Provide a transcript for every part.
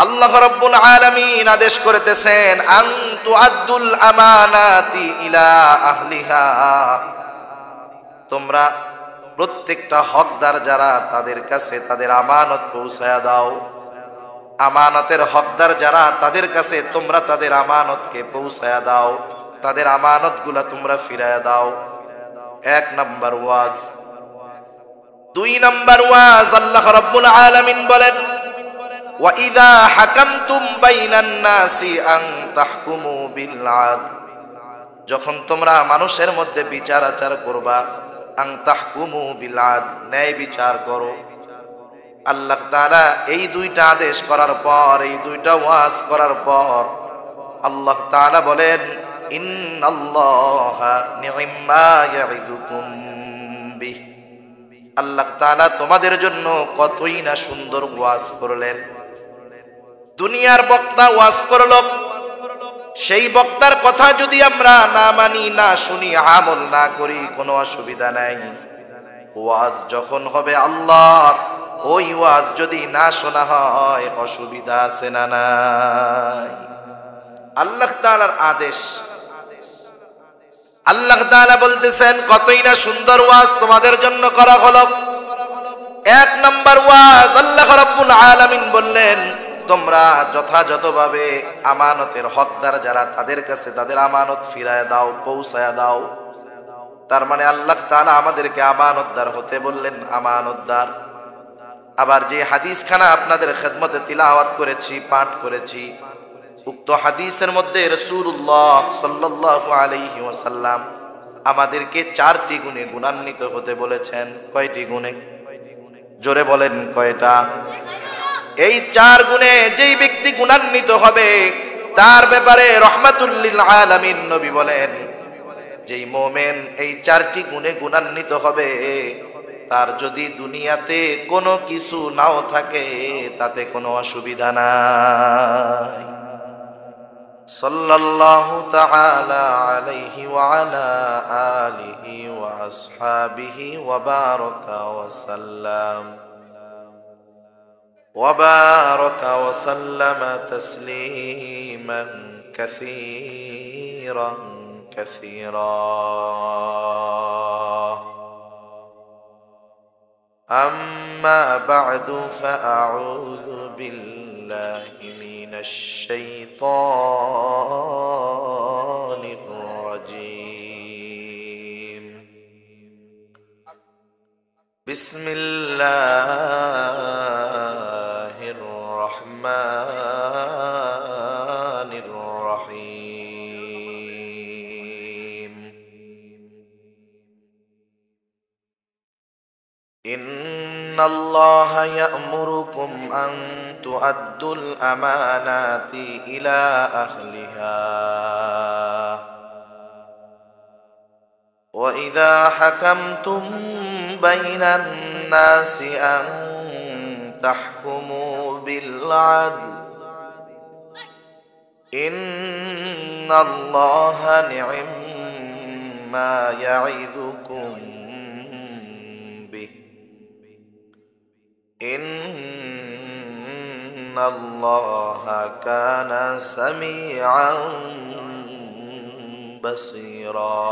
আল্লাহ রাব্বুল আলামিন আদেশ করতেছেন আন তুআদ্দুল আমানাতি ইলা আহলিহা, তোমরা প্রত্যেকটা হকদার যারা তাদের কাছে তাদের আমানত পৌঁছায়া দাও। আমানতের হকদার যারা তাদের কাছে তোমরা তাদের আমানতকে পৌঁছায়া দাও, তাদের আমানতগুলা তোমরা ফিরায়া দাও। এক নাম্বার ওয়াজ। দুই নাম্বার ওয়াজ, আল্লাহ রাব্বুল আলামিন বলেন ওয়া ইযা হাকামতুম বাইনান নাসি আন তাহকুমু বিল আদল, যখন তোমরা মানুষের মধ্যে বিচার আচার করবা, আন তাহকুমু বিল আদল, ন্যায় বিচার করো। আল্লাহ তাআলা এই দুইটা আদেশ করার পর, এই দুইটা ওয়াজ করার পর আল্লাহ তাআলা বলেন ইন্নাল্লাহা নি'ম্মা ইয়া'iদুকুম বিহি, আল্লাহ তাআলা তোমাদের জন্য কতই না সুন্দর ওয়াজ করলেন। দুনিয়ার বক্তা ওয়াজ করলো, সেই বক্তার কথা যদি আমরা না মানি, না শুনি, আমল না করি, কোনো অসুবিধা নাই। ওয়াজ যখন হবে আল্লাহর, ওই ওয়াজ যদি না শোনা হয় অসুবিধা আছে না নাই? আল্লাহ তাআলার আদেশ। আল্লাহ তাআলা বলতেছেন কতই না সুন্দর ওয়াজ তোমাদের জন্য করা হলো। এক নাম্বার ওয়াজ, আল্লাহ রাব্বুল আলামিন বললেন তোমরা যথাযথভাবে আমানতের হকদার যারা তাদের কাছে তাদের আমানত ফিরায় দাও, পৌঁছায়া দাও। তার মানে আল্লাহ তাআলা আমাদেরকে আমানতদার হতে বললেন, আমানতদার। আবার যে হাদিসখানা আপনাদের খেদমতে তিলাওয়াত করেছি, পাঠ করেছি, উক্ত হাদিসের মধ্যে রাসূলুল্লাহ সাল্লাল্লাহু আলাইহি ওয়াসাল্লাম আমাদেরকে 4টি গুণে গুণান্বিত হতে বলেছেন। কয়টি গুণে? জোরে বলেন কয়টা? এই 4 গুণে যেই ব্যক্তি গুণান্বিত হবে তার ব্যাপারে রাহমাতুল লিল আলামিন নবী বলেন, যেই মুমিন এই 4টি গুণে গুণান্বিত হবে তার যদি দুনিয়াতে কোনো কিছু নাও থাকে তাতে কোনো অসুবিধা নাই। সাল্লাল্লাহু তাআলা আলাইহি ওয়া আলা আলিহি ওয়া আসহাবিহি ওয়া বারাকা ওয়া সাল্লাম ওয়া বারাকা ওয়া সাল্লামা তাসলিমান কাসীরান কাসীরা। أما بعد فأعوذ بالله من الشيطان الرجيم. بسم الله الرحمن الرحيم. إن الله يأمركم أن تؤدوا الأمانات إلى أهلها وإذا حكمتم بين الناس أن تحكموا بالعدل إن الله نعم ما يعظكم به إن الله كان سميعا بصيرا.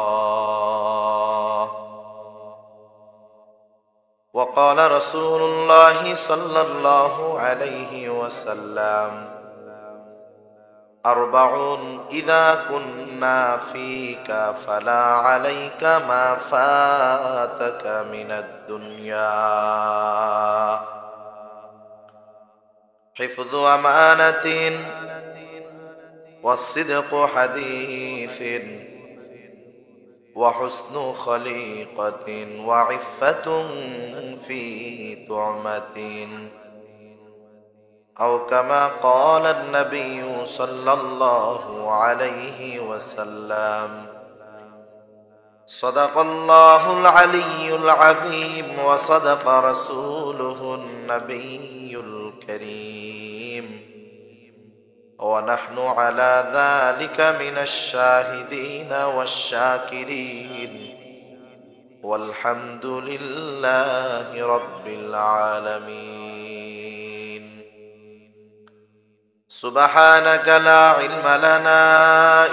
وقال رسول الله صلى الله عليه وسلم أربع إذا كنا فيك فلا عليك ما فاتك من الدنيا حفظ أمانة والصدق حديث وحسن خليقة وعفة في طعمة أو كما قال النبي صلى الله عليه وسلم. صدق الله العلي العظيم وصدق رسوله النبي الكريم ونحن على ذلك من الشاهدين والشاكرين والحمد لله رب العالمين. সুবহানাকা লা ইলমা লানা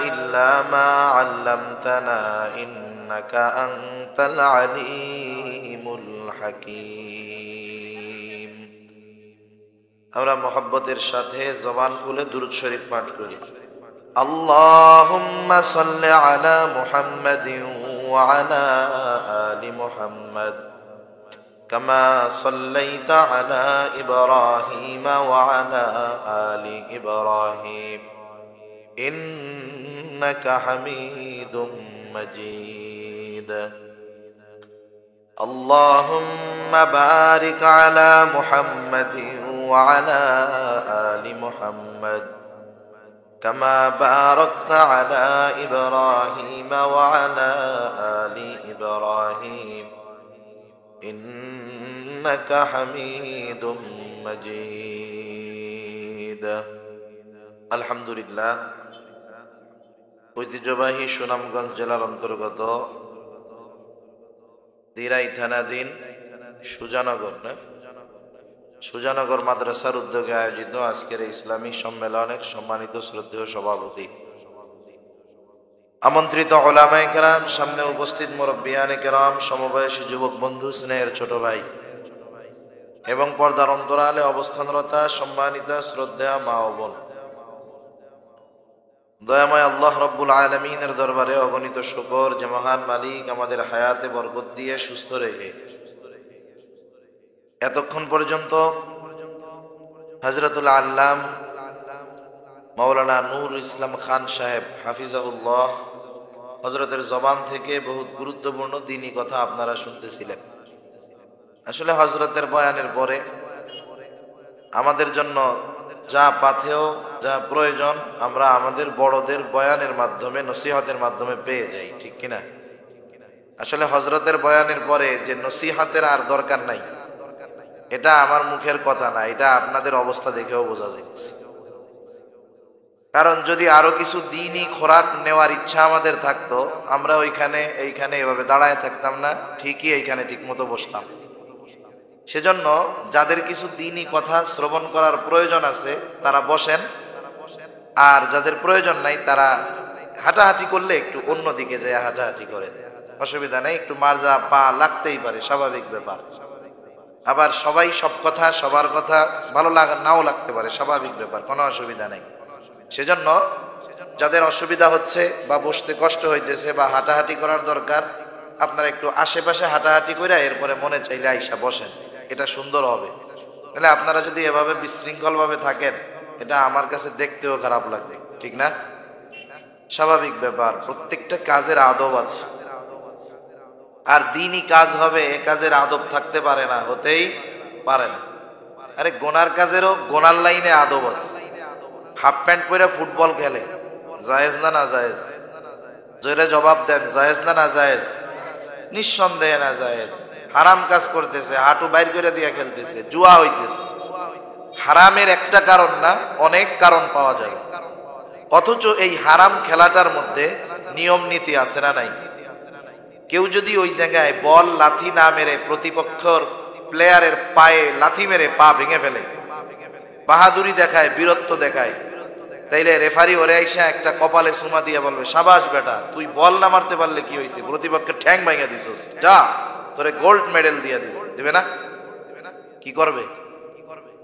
ইল্লা মা 'আল্লামতানা ইন্নাকা আনতাল আলীমুল হাকীম। আমরা মুহাব্বতের সাথে জবান খুলে দুরূদ শরীফ পাঠ করি। আল্লাহুম্মা সাল্লি আলা মুহাম্মাদিন ওয়া আলা আলি মুহাম্মাদ كما صليت على إبراهيم وعلى آل إبراهيم إنك حميد مجيد اللهم بارك على محمد وعلى آل محمد كما باركت على إبراهيم وعلى آل إبراهيم إنك حميد مجيد الحمد لله। ঐতিহ্যবাহী সুনামগঞ্জ জেলার অন্তর্গত দিরাই থানাধীন সুজানগর মাদ্রাসার উদ্যোগে আয়োজিত আজকের ইসলামী সম্মেলনের সম্মানিত শ্রদ্ধেয় সভাপতি, আমন্ত্রিত উলামায়ে কেরাম, সামনে উপস্থিত মুরব্বিয়ানে কেরাম, সমবয়সী যুবক বন্ধু, স্নেহের ছোট ভাই এবং পর্দার অন্তরালে অবস্থানরতা সম্মানিত শ্রদ্ধেয় মা ও বোন, দয়াময় আল্লাহ রব্বুল আলামিনের দরবারে অগণিত শুকর যে মহান মালিক আমাদের হায়াতে বরকত দিয়ে সুস্থ রেখে এতক্ষণ পর্যন্ত হযরতুল আল্লাম মাওলানা নূর ইসলাম খান সাহেব হাফিজাহুল্লাহ হযরতের জবান থেকে বহুত গুরুত্বপূর্ণ দ্বীনি কথা আপনারা শুনতেছিলেন। আসলে হযরতের বয়ানের পরে আমাদের জন্য যা পাথেয়, যা প্রয়োজন, আমরা আমাদের বড়দের বয়ানের মাধ্যমে, নসিহতের মাধ্যমে পেয়ে যাই, ঠিক কিনা? আসলে হযরতের বয়ানের পরে যে নসিহতের আর দরকার নাই, এটা আমার মুখের কথা না, এটা আপনাদের অবস্থা দেখেও বোঝা যাচ্ছে। কারণ যদি আরো কিছু দ্বীনি খোরাক নেওয়ার ইচ্ছা আমাদের থাকতো, আমরা এইখানে এভাবে দাঁড়ায় থাকতাম না, ঠিকই এইখানে ঠিক মতো বসতাম। সেজন্য যাদের কিছু দ্বীনি কথা শ্রবণ করার প্রয়োজন আছে তারা বসেন, আর যাদের প্রয়োজন নাই তারা হাঁটাহাঁটি করলে একটু অন্যদিকে যায় হাঁটাহাঁটি করে, অসুবিধা নেই। একটু মার্জা পা লাগতেই পারে, স্বাভাবিক ব্যাপার। আবার সবাই সব কথা, সবার কথা ভালো নাও লাগতে পারে, স্বাভাবিক ব্যাপার, কোনো অসুবিধা নেই। সেজন্য যাদের অসুবিধা হচ্ছে বা বসতে কষ্ট হইতেছে বা হাঁটাহাঁটি করার দরকার, আপনারা একটু আশেপাশে হাঁটাহাঁটি করে এরপরে মনে চাইলে আইসা বসেন, এটা সুন্দর হবে। তাহলে আপনারা যদি এভাবে বিশৃঙ্খল ভাবে থাকেন, এটা আমার কাছে দেখতেও খারাপ লাগবে, ঠিক না? স্বাভাবিক ব্যাপার, প্রত্যেকটা কাজের আদব আছে, আর দ্বীনি কাজ হবে এ কাজের আদব থাকতে পারে না, হতেই পারে না। আরে গোনার কাজেরও গোনার লাইনে আদব আছে। হাফ প্যান্ট পরে ফুটবল খেলে, জায়েজ না না জায়েজ? জোরে জবাব দেন, জায়েজ না না জায়েজ? নিঃসন্দেহে না জায়েজ। হারাম কাজ করতেছে, হাঁটু বাইর করে দিয়ে খেলতেছে, জুয়া হইতেছে। হারামের একটা কারণ না, অনেক কারণ পাওয়া যায়। অথচ এই হারাম খেলাটার মধ্যে নিয়ম নীতি আছে না নাই? কেউ যদি ওই জায়গায় বল লাথি না মেরে প্রতিপক্ষর প্লেয়ারের পায়ে লাথি মেরে পা ভেঙে ফেলে, বাহাদুরি দেখায়, বীরত্ব দেখায়, তাইলে রেফারি ওরে আইসা একটা কপালে চুমা দিয়ে বলবে, সাবাস বেটা, তুই বল না মারতে পারলে কি হয়েছে, প্রতিপক্ষের ঠ্যাং ভাঙা দিছস, যা তোরে গোল্ড মেডেল দিয়ে দিবে না? কি করবে?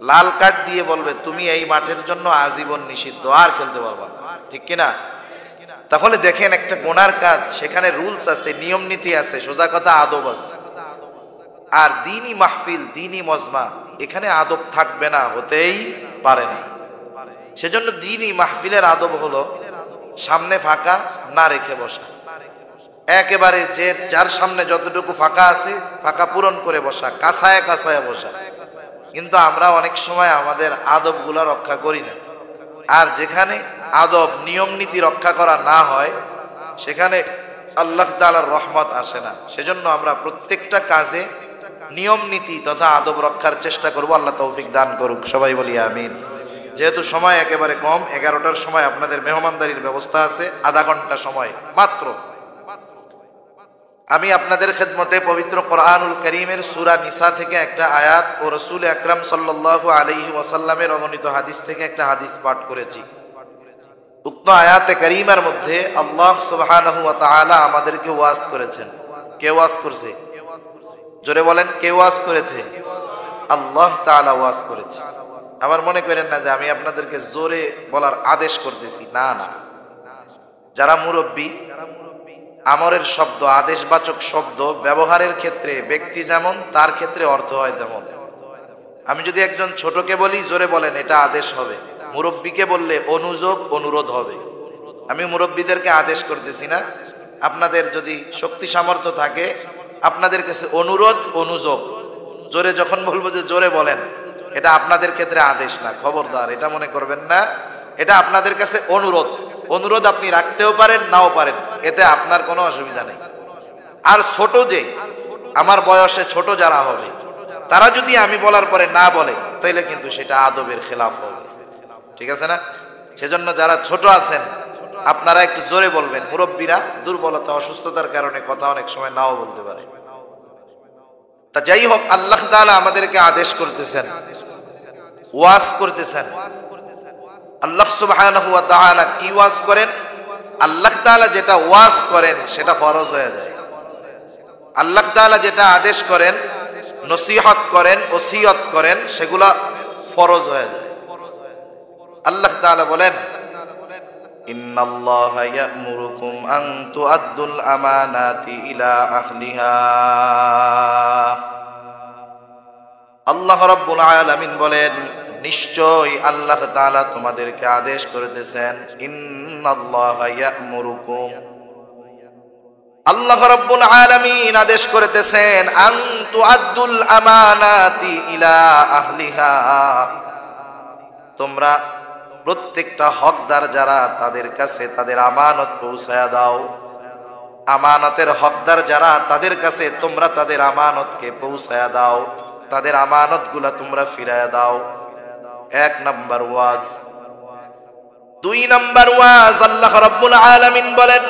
লাল কার্ড দিয়ে বলবে, তুমি এই মাঠের জন্য আজীবন নিষিদ্ধ, আর খেলতে পারবা না, ঠিক কিনা? তাহলে দেখেন, একটা গোনার কাজ, সেখানে রুলস আছে, নিয়ম নীতি আছে, সোজা কথা আদব আছে। আর দ্বীনি মাহফিল, দ্বীনি মজমা, এখানে আদব থাকবে না, হতেই পারে না। সেজন্য দ্বীনি মাহফিলের আদব হলো সামনে ফাঁকা না রেখে বসা, একেবারে যার সামনে যতটুকু ফাঁকা আছে ফাঁকা পূরণ করে বসা, কাছায় কাছায় বসা। কিন্তু আমরা অনেক সময় আমাদের আদবগুলা রক্ষা করি না, আর যেখানে আদব নিয়ম নীতি রক্ষা করা না হয় সেখানে আল্লাহ তাআলার রহমত আসে না। সেজন্য আমরা প্রত্যেকটা কাজে নিয়ম নীতি তথা আদব রক্ষার চেষ্টা করব। আল্লাহ তৌফিক দান করুক, সবাই বলি আমিন। যেহেতু সময় একেবারে কম, 11টার সময় আপনাদের মেহমানদারির ব্যবস্থা আছে, আধা ঘন্টা সময় মাত্র। আমি আপনাদের খেদমতে পবিত্র কোরআনুল কারীমের সূরা নিসা থেকে একটা আয়াত ও রাসূল আকরাম সাল্লাল্লাহু আলাইহি ওয়াসাল্লামের অগণিত হাদিস থেকে একটা হাদিস পাঠ করেছি। উক্ত আয়াতে কারীমার মধ্যে আল্লাহ সুবহানাহু ওয়া তাআলা আমাদেরকে ওয়াজ করেছেন। কে ওয়াজ করছে? জোরে বলেন, কে ওয়াজ করেছে? আল্লাহ তাআলা ওয়াজ করেছে। আবার মনে করেন না যে আমি আপনাদেরকে জোরে বলার আদেশ করতেছি, না না। যারা মুরব্বী, আমরের শব্দ, আদেশবাচক শব্দ ব্যবহারের ক্ষেত্রে ব্যক্তি যেমন, তার ক্ষেত্রে অর্থ হয় তেমন। আমি যদি একজন ছোটকে বলি জোরে বলেন, এটা আদেশ হবে। মুরব্বীকে বললে অনুযোগ, অনুরোধ হবে। আমি মুরব্বীদেরকে আদেশ করতেছি না। আপনাদের যদি শক্তি সামর্থ্য থাকে, আপনাদের কাছে অনুরোধ, অনুযোগ। জোরে যখন বলবো যে জোরে বলেন, এটা আপনাদের ক্ষেত্রে আদেশ না, খবরদার এটা মনে করবেন না। এটা আপনাদের কাছে অনুরোধ। অনুরোধ আপনি রাখতেও পারেন, নাও পারেন, এতে আপনার কোনো অসুবিধা নেই। আর ছোট যে, আমার বয়সে ছোট যারা হবে, তারা যদি আমি বলার পরে না বলে, তাইলে কিন্তু সেটা আদবের খেলাফ হবে। ঠিক আছে না? সেজন্য যারা ছোট আছেন আপনারা একটু জোরে বলবেন। মুরব্বীরা দুর্বলতা, অসুস্থতার কারণে কথা অনেক সময় নাও বলতে পারে। তা যাই হোক, আল্লাহ তাআলা আমাদেরকে আদেশ করতেছেন, ওয়াজ করতেছেন। আল্লাহ সুবহানাহু ওয়া তাআলা কি ওয়াজ করেন? আল্লাহ তাআলা যেটা ওয়াজ করেন সেটা ফরজ হয়ে যায়। আল্লাহ তাআলা যেটা আদেশ করেন, নসিহত করেন, ওসিয়ত করেন, সেগুলা ফরজ হয়ে যায়। আল্লাহ তাআলা বলেন, ইন্নাল্লাহা ইয়া'মুরুকুম আন তু'আদ্দুল আমানাতি ইলা আহলিহা। আল্লাহ রাব্বুল আলামিন বলেন, নিশ্চয় আল্লাহ তাআলা তোমাদেরকে আদেশ করতেছেন। ইন্নাল্লাহা ইয়া'মুরুকুম, আল্লাহ রাব্বুল আলামিন আদেশ করতেছেন, আন তু'আদ্দুল আমানাতি ইলা আহলিহা, তোমরা প্রত্যেকটা হকদার যারা, তাদের কাছে তাদের আমানত পৌঁছায়া দাও। আমানতের হকদার যারা, তাদের কাছে তোমরা তাদের আমানতকে পৌঁছায়া দাও, তাদের আমানতগুলা তোমরা ফিরায়া দাও। এক নাম্বার ওয়াজ। দুই নাম্বার ওয়াজ, আল্লাহ রাব্বুল আলামিন বলেন,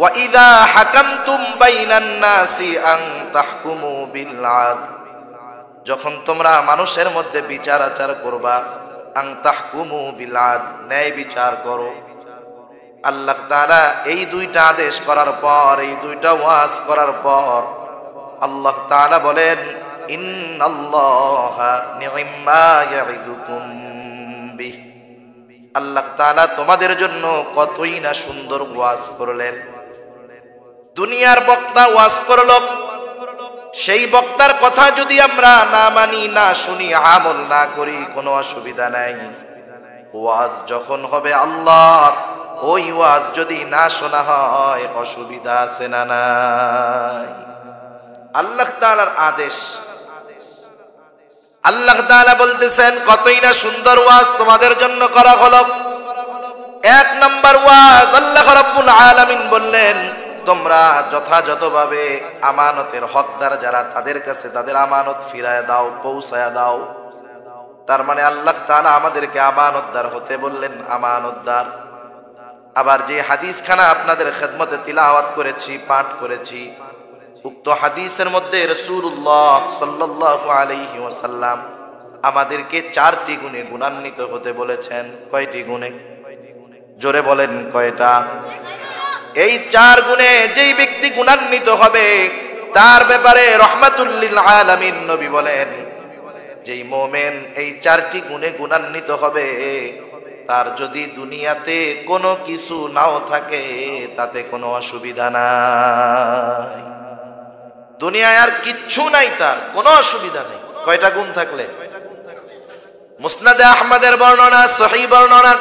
ওয়া ইযা হাকামতুম বাইনান নাসি আন তাহকুমু বিল আদল, যখন তোমরা মানুষের মধ্যে বিচার আচার করবা, আন তাহকুমু বিল আদল, ন্যায় বিচার করো। আল্লাহ তাআলা এই দুইটা আদেশ করার পর, এই দুইটা ওয়াজ করার পর আল্লাহ তাআলা বলেন, ইন্নাল্লাহা নি'ম্মা ইয়া'iদুকুম বিহ, আল্লাহ তাআলা তোমাদের জন্য কতই না সুন্দর ওয়াজ করলেন। দুনিয়ার বক্তা ওয়াজ করল, সেই বক্তার কথা যদি আমরা না মানি, না শুনি, আমল না করি, কোনো অসুবিধা নাই। ওয়াজ যখন হবে আল্লাহর, ওই ওয়াজ যদি না শোনা হয়, অসুবিধা আছে না নাই? আল্লাহ তাআলার আদেশ। আল্লাহ তাআলা বলতেছেন, কতই না সুন্দর ওয়াজ তোমাদের জন্য করা হলো। এক নাম্বার ওয়াজ, আল্লাহ রাব্বুল আলামিন বললেন, তোমরা যথাযথভাবে আমানতের হকদার যারা, তাদের কাছে তাদের আমানত ফিরায় দাও, পৌঁছায়া দাও। তার মানে আল্লাহ তাআলা আমাদেরকে আমানতদার হতে বললেন, আমানতদার। আবার যে হাদিসখানা আপনাদের খেদমতে তিলাওয়াত করেছি, পাঠ করেছি, উক্ত হাদিসের মধ্যে রাসূলুল্লাহ সাল্লাল্লাহু আলাইহি ওয়াসাল্লাম আমাদেরকে 4টি গুণে গুণান্বিত হতে বলেছেন। কয়টি গুণে? জোরে বলেন, কয়টা? এই 4 গুণে যেই ব্যক্তি গুণান্বিত হবে, তার ব্যাপারে রাহমাতুল লিল আলামিন নবী বলেন, যেই মুমিন এই 4টি গুণে গুণান্বিত হবে, তার যদি দুনিয়াতে কোনো কিছু নাও থাকে, তাতে কোনো অসুবিধা নাই। দুনিয়ায় আর কিচ্ছু নাই, তার কোনো অসুবিধা নেই। কয়টা গুণ থাকলে? মুসনাদে আহমদের বর্ণনা, সহিহ বর্ণনা,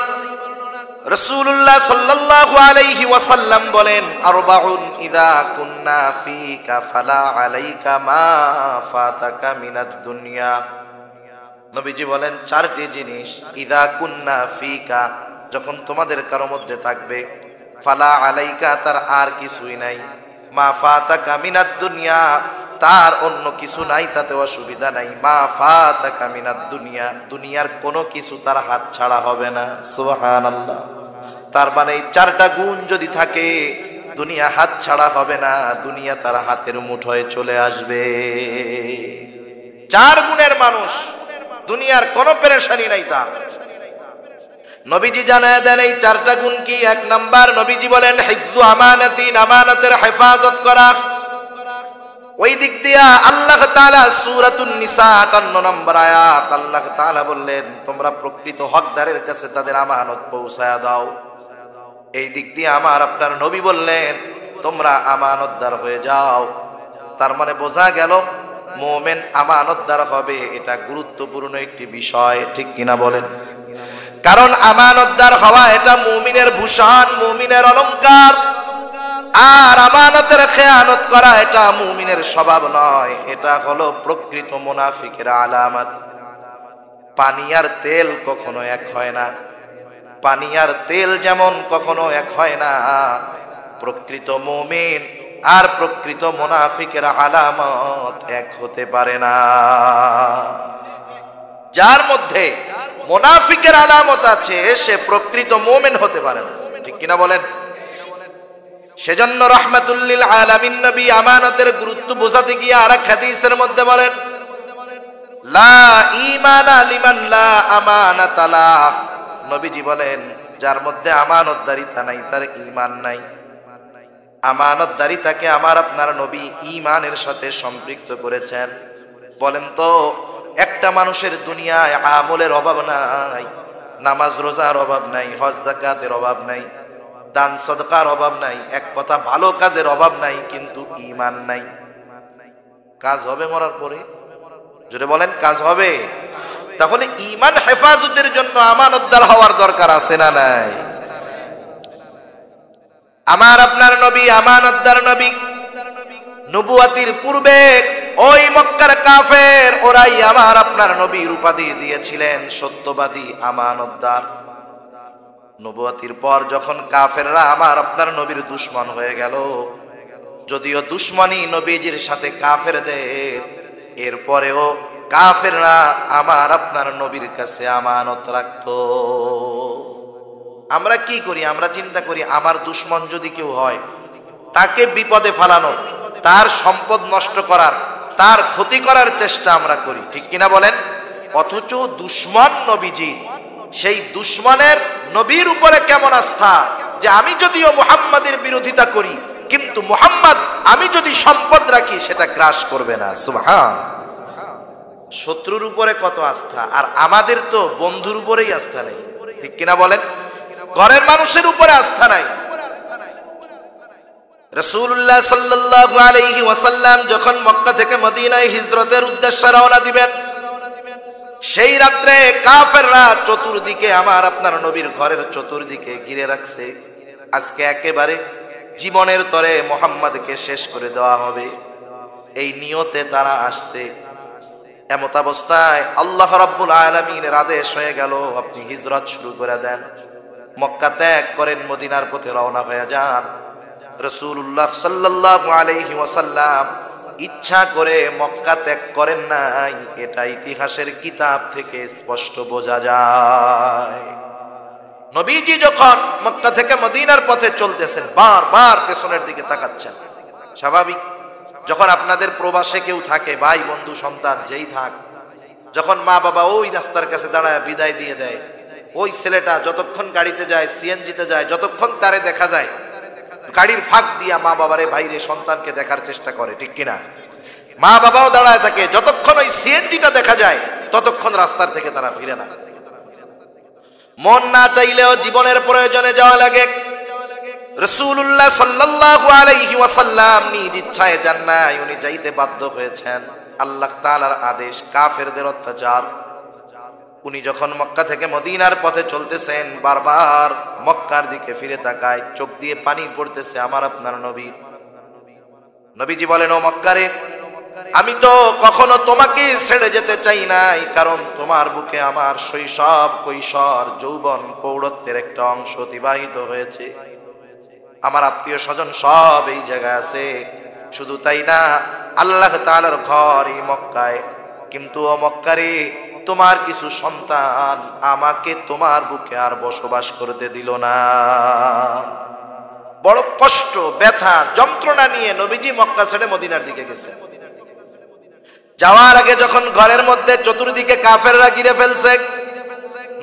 রাসূলুল্লাহ সাল্লাল্লাহু আলাইহি ওয়াসাল্লাম বলেন, আরবাউন ইযা কুন্না ফিকা ফালা আলাইকা মা ফাতাকা মিনাদ দুনিয়া। নবীজি বলেন, 4টি জিনিস ইযা কুন্না ফিকা, যখন তোমাদের কারো মধ্যে থাকবে, ফালা আলাইকা, তার আর কিছুই নাই, মা ফাতাকা মিনাদ দুনিয়া, তার অন্য কিছু নাই, তাতে অসুবিধা নাই। মা ফাতাকা মিনাদ দুনিয়া, দুনিয়ার কোনো কিছু তার হাত ছাড়া হবে না। সুবহানাল্লাহ। তার মানে এই 4টা গুণ যদি থাকে, দুনিয়া হাত ছাড়া হবে না, দুনিয়া তার হাতের মুঠোয় চলে আসবে। 4 গুণের মানুষ, দুনিয়ার কোনো পেরেশানি নাই তার। নবীজি জানায় দেন এই 4টা গুণ কি। 1 নাম্বার, নবীজি বলেন হিফযু আমানাতিন, আমানতের হেফাজত করা। ওই দিক দিয়া আল্লাহ তাআলা সূরাতুন নিসা 58 নম্বর আয়াত আল্লাহ তাআলা বললেন তোমরা প্রকৃত হকদারের কাছে তাদের আমানত পৌঁছায়া দাও। এই দিক দিয়ে আমার আপনার নবী বললেন তোমরা আমানতদার হয়ে যাও। তার মানে বোঝা গেল মুমিন আমানতদার হবে, এটা গুরুত্বপূর্ণ একটি বিষয়, ঠিক কিনা বলেন? কারণ আমানতদার হওয়া এটা মুমিনের ভূষণ, মুমিনের অলংকার। আর আমানতের খেয়ানত করা এটা মুমিনের স্বভাব নয়, এটা হলো প্রকৃত মুনাফিকের আলামত। পানি আর তেল কখনো এক হয় না, পানি আর তেল যেমন কখনো এক হয় না, প্রকৃত মুমিন আর প্রকৃত মুনাফিকের আলামত এক হতে পারে না। যার মধ্যে মুনাফিকের আলামত আছে সে প্রকৃত মুমিন হতে পারে না, ঠিক কিনা বলেন? সেজন্য রাহমাতুল লিল আলামিন নবী আমানতের গুরুত্ব বোঝাতে গিয়ে আরেক হাদিসের মধ্যে বলেন লা ঈমানা লিমান লা আমানাতা লাহ। নবীজি বলেন যার মধ্যে আমানতদারিতা নাই তার ঈমান নাই। আমানতদারিতাকে আমার আপনার নবী ঈমানের সাথে সম্পৃক্ত করেছেন। বলেন তো একটা মানুষের দুনিয়ায় আমলের অভাব নাই, নামাজ রোজার অভাব নাই, হজ যাকাতের অভাব নাই, দান সদকার অভাব নাই, এক কথা ভালো কাজের অভাব নাই, কিন্তু ঈমান নাই। কাজ হবে মরার পরে? জোরে বলেন কাজ হবে? তাহলে ঈমান হেফাজতের জন্য আমানতদার হওয়ার দরকার আছে না নাই? আমার আপনার নবী আমানতদার নবী। নবুয়াতির পূর্বে ওই মক্কার কাফের ওরাই আমার আপনার নবীর উপাধি দিয়েছিলেন সত্যবাদী, আমানতদার। নবুয়াতির পর যখন কাফেররা আমার আপনার নবীর দুশমন হয়ে গেল, যদিও দুশমনী নবীজির সাথে কাফেরদের, এরপরেও কাফেররা আমার আপনার নবীর কাছে আমানত রাখতো। আমরা কি করি? আমরা চিন্তা করি আমার দুশমন যদি কেউ হয় তাকে বিপদে ফেলানো, তার সম্পদ নষ্ট করার, তার ক্ষতি করার চেষ্টা আমরা করি, ঠিক কিনা বলেন? অথচ দুশমন নবীজি, সেই দুশমনের নবীর উপরে কেমন আস্থা যে আমি যদিও মুহাম্মাদের বিরোধিতা করি কিন্তু মুহাম্মদ আমি যদি সম্পদ রাখি সেটা গ্রাস করবে না। সুবহানাল্লাহ। শত্রুর উপরে কত আস্থা, আর আমাদের তো বন্ধুর উপরেই আস্থা নেই, ঠিক কিনা বলেন? ঘরের মানুষের উপরে আস্থা নাই। রাসূলুল্লাহ সাল্লাল্লাহু আলাইহি ওয়াসাল্লাম যখন মক্কা থেকে মদিনায় হিজরতের উদ্দেশ্যে রওনা দিবেন, সেই রাত্রে কাফেররা চতুর্দিকে আমার আপনার নবীর ঘরের চতুর্দিকে ঘিরে রাখছে। আজকে একেবারে জীবনের তরে মুহাম্মদকে শেষ করে দেওয়া হবে, এই নিয়তে তারা আসছে। এমত অবস্থায় আল্লাহ রাব্বুল আলামিনের আদেশ হয়ে গেল আপনি হিজরত শুরু করে দেন, মক্কা ত্যাগ করেন, মদিনার পথে রওনা হয়ে যান। রাসূলুল্লাহ সাল্লাল্লাহু আলাইহি ওয়াসাল্লাম ইচ্ছা করে মক্কা ত্যাগ করেন নাই, এটা ইতিহাসের কিতাব থেকে স্পষ্ট বোঝা যায়। নবীজি যখন মক্কা থেকে মদিনার পথে চলতেছেন বারবার পেছনের দিকে তাকাচ্ছেন। স্বাভাবিক, যখন আপনাদের প্রবাসে কেউ থাকে, ভাই বন্ধু সন্তান যেই থাক, যখন মা বাবা ওই রাস্তার কাছে দাঁড়ায় বিদায় দিয়ে দেয়, ওই ছেলেটা যতক্ষণ গাড়িতে যায়, সিএনজিতে যায়, যতক্ষণ তারে দেখা যায় গাড়ির ফাঁক দিয়া মা বাবারে বাইরে সন্তানকে দেখার চেষ্টা করে, ঠিক কিনা? মা বাবাও দাঁড়ায় থাকে, যতক্ষণ ওই সিএনজিটা দেখা যায় ততক্ষণ রাস্তার থেকে তারা ফিরে না। মন না চাইলেও জীবনের প্রয়োজনে যাওয়া লাগে। রাসূলুল্লাহ সাল্লাল্লাহু আলাইহি ওয়াসাল্লাম নিজ ইচ্ছায় যান নাই, উনি যাইতে বাধ্য হয়েছেন, আল্লাহ তাআলার আদেশ, কাফেরদের অত্যাচার। উনি যখন মক্কা থেকে মদিনার পথে চলতেছেন বারবার মক্কার দিকে ফিরে তাকায়, চোখ দিয়ে পানি পড়তেছে আমার আপনার নবীর। নবীজি বলেন, ও মক্কারে, আমি তো কখনো তোমাকে ছেড়ে যেতে চাই নাই, কারণ তোমার বুকে আমার শৈশব, কৈশোর, যৌবন, প্রৌঢ়ত্বের একটা অংশ অতিবাহিত হয়েছে। আমার আত্মীয় স্বজন সব এই জায়গায় আছে। শুধু তাই না, আল্লাহ তাআলার ঘর এই মক্কায়, কিন্তু ও মক্কারে তোমার কিছু সন্তান আমাকে তোমার বুকে আর বসবাস করতে দিল না। বড় কষ্ট, ব্যথা, যন্ত্রণা নিয়ে নবীজি মক্কা ছেড়ে মদিনার দিকে গেছে। যাওয়ার আগে যখন ঘরের মধ্যে চতুর্দিকে কাফেররা ঘিরে ফেলছে,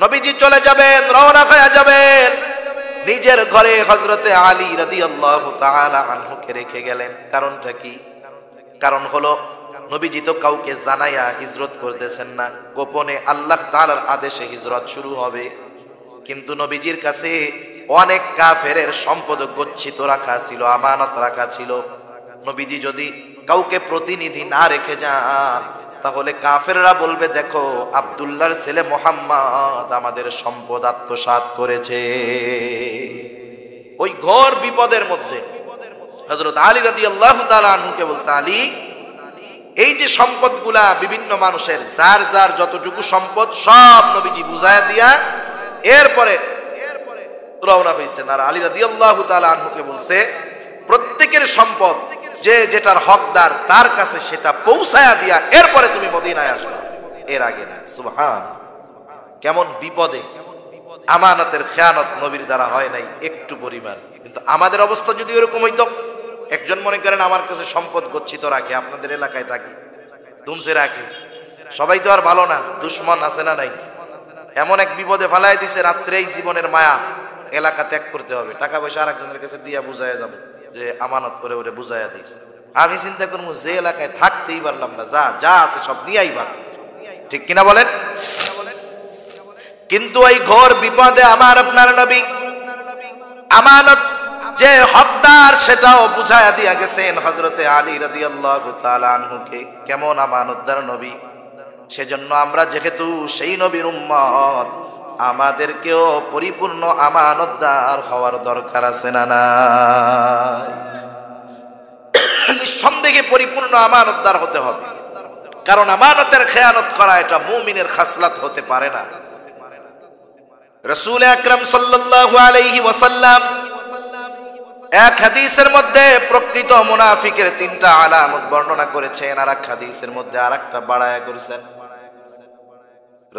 নবীজি চলে যাবেন, রওনা হয়ে যাবেন, নিজের ঘরে হযরতে আলী রাদিয়াল্লাহু তাআলা আনহুকে রেখে গেলেন। কারণটা কি? কারণ হলো নবীজি তো কাউকে জানাইয়া হিজরত করতেছেন না, গোপনে আল্লাহ তাআলার আদেশে হিজরত শুরু হবে। কিন্তু নবীজির কাছে অনেক কাফেরের সম্পদ গচ্ছিত রাখা ছিল, আমানত রাখা ছিল। নবীজি যদি কাউকে প্রতিনিধি না রেখে যান, তাহলে কাফেররা বলবে, দেখো আব্দুল্লাহর ছেলে মুহাম্মদ আমাদের সম্পদ আত্মসাৎ করেছে। ওই ঘোর বিপদের মধ্যে হযরত আলী রাদিয়াল্লাহু তাআলা আনহুকে বলছে, আলী, এই যে সম্পদগুলা বিভিন্ন মানুষের, যার যার যতটুকু সম্পদ সব নবীজি বুঝায়া দিয়া এরপরে রওনা হইছেন। আর আলী রাদিয়াল্লাহু তাআলা আনহুকে বলছে, প্রত্যেকের সম্পদ যে যেটার হকদার তার কাছে সেটা পৌঁছায়া দিয়া এরপরে তুমি মদিনায় আসবে, এর আগে না। সুবহান! কেমন বিপদে! আমানতের খেয়ানত নবীর দ্বারা হয় নাই একটু পরিমাণ। কিন্তু আমাদের অবস্থা যদি এরকম হইতো, একজন মনে করেন আমার কাছে সম্পদ গচ্ছিত রাখে, আপনাদের এলাকায় থাকে, দুমসে রাখে, সবাই তো আর ভালো না, দুশ্মন আছে না নাই? এমন এক বিপদে ফালাই দিছে, রাত্রেই জীবনের মায়া, এলাকা ত্যাগ করতে হবে, টাকা পয়সা আরেকজনের কাছে দিয়া বুঝাইয়া যাবো যে আমানত করে ওরে বুঝাইয়া দিস। আমি চিন্তা করবো যে এলাকায় থাকতেই পারলাম না, যা যা আছে সব নিয়েই ভাগ, ঠিক কিনা বলেন? কিন্তু এই ঘোর বিপদে আমার আপনার নবী আমানত যে হকদার সেটাও বুঝাইয়া দিয়া গেছেন হযরতে আলী রাদিয়াল্লাহু তাআলা আনহুকে। কেমন আমানতদার নবী! সেজন্য আমরা যেহেতু সেই নবীর উম্মত, আমাদেরকেও পরিপূর্ণ আমানতদার হওয়ার দরকার আছে না নাই? নিঃসন্দেহে পরিপূর্ণ আমানতদার হতে হবে, কারণ আমানতের খেয়ানত করা এটা মুমিনের খাসলাত হতে পারে না। রাসূল আকরাম সাল্লাল্লাহু আলাইহি ওয়াসাল্লাম এক হাদিসের মধ্যে প্রকৃত মুনাফিকের 3টা আলামত বর্ণনা করেছেন, আর এক হাদিসের মধ্যে আরেকটা বাড়ায়া করেছেন।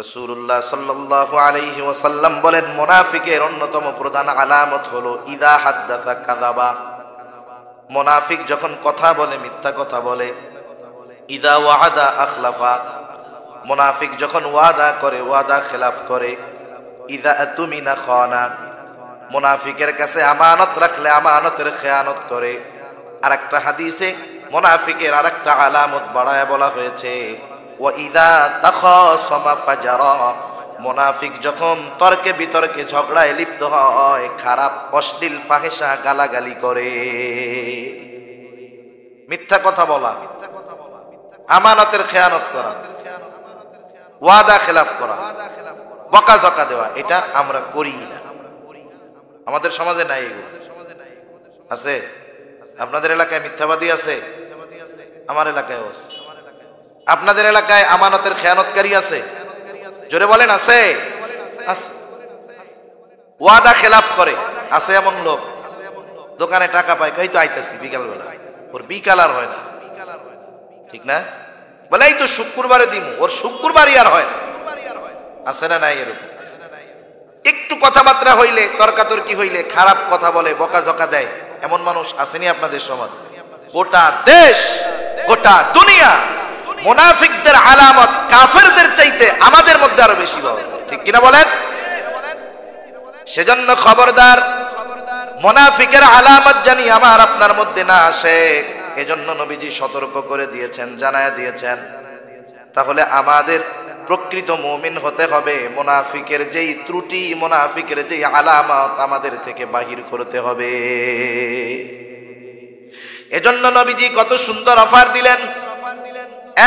রাসূলুল্লাহ সাল্লাল্লাহু আলাইহি ওয়াসাল্লাম বলেন, মুনাফিকের অন্যতম প্রধান আলামত হলো ইদা হাদ্দাসা কাযাবা। মুনাফিক যখন কথা বলে মিথ্যা কথা বলে। ইদা ওয়াদা আখলাফা। মুনাফিক যখন ওয়াদা করে ওয়াদা খেলাফ করে। ইদা আতুমিনা খানা। মুনাফিকের কাছে আমানত রাখলে আমানতের খেয়ানত করে। আরেকটা হাদিসে মুনাফিকের আরেকটা আলামত বাড়ায় বলা হয়েছে, ওয়া ইদা তাখাসামা ফাজারা। মুনাফিক যখন তর্কে বিতর্কে ঝগড়ায় লিপ্ত হয়, খারাপ অশ্লীল ফাহিশা গালাগালি করে। মিথ্যা কথা বলা, আমানতের খেয়ানত করা, ওয়াদা খেলাফ করা, বকাঝকা দেওয়া, এটা আমরা করি না। আমাদের সমাজে নাই এগুলো। আছে? আপনাদের এলাকায় মিথ্যাবাদী আছে? আমার এলাকায় আছে। আপনাদের এলাকায় আমানতের খেয়ানতকারী আছে? জোরে বলেন, আছে? আছে। ওয়াদা খেলাফ করে, আছে এমন লোক। দোকানে টাকা পায়, কই তো আইতাছি বিকালবেলা, ওর বিকাল আর হয় না, ঠিক না? বলে এই তো শুক্রবারে দিমু, ওর শুক্রবারই আর হয় না। আছে না নাই এরকম? একটু কথাবার্তা হইলে, তর্কাতর্কি হইলে খারাপ কথা বলে, বকাঝকা দেয়, এমন মানুষ আসেনি আপনাদের সমাজে? গোটা দেশ, গোটা দুনিয়া মুনাফিকদের আলামত কাফেরদের চাইতে আমাদের মধ্যে আরো বেশি পাওয়া যায়, ঠিক কিনা বলেন? সেজন্য খবরদার, মুনাফিকের আলামত জানি আমার আপনার মধ্যে না আসে। এজন্য নবীজি সতর্ক করে দিয়েছেন, জানায়া দিয়েছেন। তাহলে আমাদের প্রকৃত মুমিন হতে হবে, মুনাফিকের যেই ত্রুটি, মুনাফিকের যেই আলামত আমাদের থেকে বাহির করতে হবে। এজন্য নবীজি কত সুন্দর অফার দিলেন।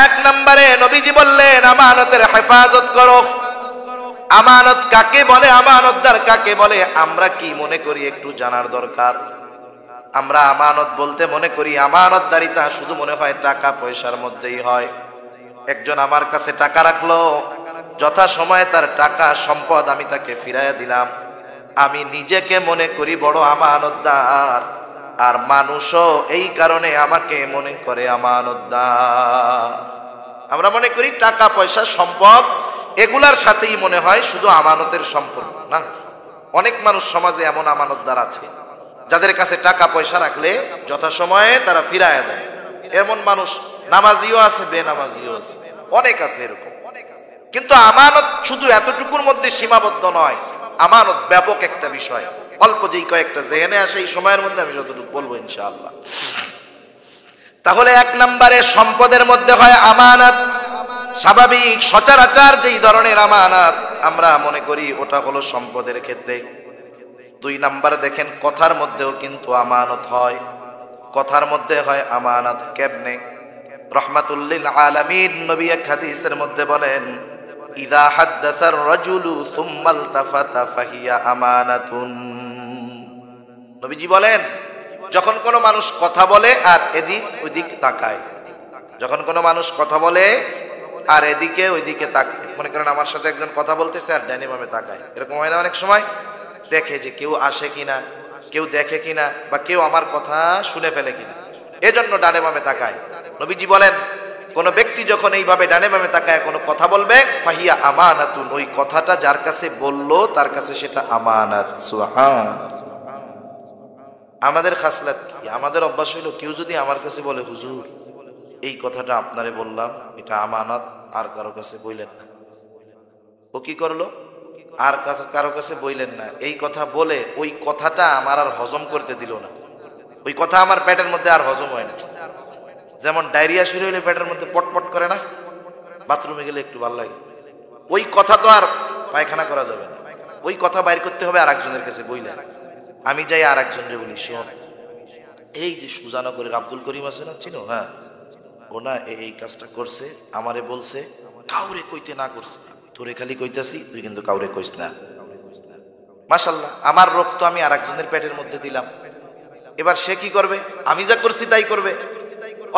এক নম্বরে নবীজি বললেন, আমানতের হেফাজত করো। আমানত কাকে বলে, আমানতদার কাকে বলে, আমরা কি মনে করি একটু জানার দরকার। আমরা আমানত বলতে মনে করি আমানতদারিতা শুধু মনে হয় টাকা পয়সার মধ্যেই হয়। একজন আমার কাছে টাকা রাখলো, যথা সময়ে তার টাকা সম্পদ আমি তাকে ফিরাইয়া দিলাম, আমি নিজেকে মনে করি বড় আমানতদার, আর মানুষও এই কারণে আমাকে মনে করে আমানতদার। আমরা মনে করি টাকা পয়সা সম্পদ এগুলার সাথেই মনে হয় শুধু আমানতের সম্পর্ক। না, অনেক মানুষ সমাজে এমন আমানতদার আছে যাদের কাছে টাকা পয়সা রাখলে যথাসময়ে তারা ফিরায় দেয়। এমন মানুষ নামাজিও আছে, বেনামাজিও আছে, অনেক আছে এরকম। কিন্তু আমানত শুধু এতটুকুর মধ্যে সীমাবদ্ধ নয়, আমানত ব্যাপক একটা বিষয়। অল্প যেই কয়েকটা জেহেনে আসে এই সময়ের মধ্যে আমি যতটুকু বলবো ইনশাআল্লাহ। তাহলে এক নম্বরে সম্পদের মধ্যে হয় আমানত। স্বাভাবিক সচরাচর যেই ধরনের আমানত আমরা মনে করি ওটা হলো সম্পদের ক্ষেত্রে। দুই নাম্বার দেখেন কথার মধ্যেও কিন্তু আমানত হয়। কথার মধ্যে হয় আমানত কেমনে? রহমাতুল লিল আলামিন নবী এক হাদিসের মধ্যে বলেন, ইযা হাদ্দাসার রাজুলু সুম্মা ইলতাফাতা ফাহিয়া আমানাতুন। নবীজি বলেন, যখন কোনো মানুষ কথা বলে আর এদিক ওইদিক তাকায়, যখন কোনো মানুষ কথা বলে আর এদিকে ওইদিকে তাকায়, মনে করেন আমার সাথে একজন কথা বলতেছে আর ডানে বামে তাকায়, এরকম হয় না অনেক সময়? দেখে যে কেউ আসে কিনা, কেউ দেখে কিনা, বা কেউ আমার কথা শুনে ফেলে কিনা, এজন্য ডানে বামে তাকায়। নবীজি বলেন, কোন ব্যক্তি যখন এইভাবে ডানে বামে তাকায় কোনো কথা বলবে, ফাহিয়া আমানাতুন, ওই কথাটা যার কাছে বললো তার কাছে সেটা আমানত। সুবহানাল্লাহ। আমাদের খাসলাত কি? আমাদের অভ্যাস হইলো, কেউ যদি আমার কাছে বলে, হুজুর এই কথাটা আপনারে বললাম, এটা আমানত, আর কারো কাছে বললেন না। ও কি করলো? আর কারো কাছে বললেন না, এই কথা বলে ওই কথাটা আমার আর হজম করতে দিল না, ওই কথা আমার পেটের মধ্যে আর হজম হয় না। যেমন ডায়রিয়া শুরু হইলে পেটের মধ্যে পটপট করে না, বাথরুমে গেলে একটু ভালো লাগে, ওই কথা তো আর পায়খানা করা যাবে না, ওই কথা বাইর করতে হবে আর একজনের কাছে বইলে। আমি যাই আর একজনের বলি, শোন এই যে সুজানগরের আব্দুল করিম আছে না, চিনো? হ্যাঁ, ও না এই কাজটা করছে, আমারে বলছে কাউরে কইতে না করছে, তোরে খালি কইতাছি, তুই কিন্তু কাউরে কইস না। মাশাআল্লাহ, আমার রোগ তো আমি আর একজনের পেটের মধ্যে দিলাম। এবার সে কি করবে? আমি যা করছি তাই করবে,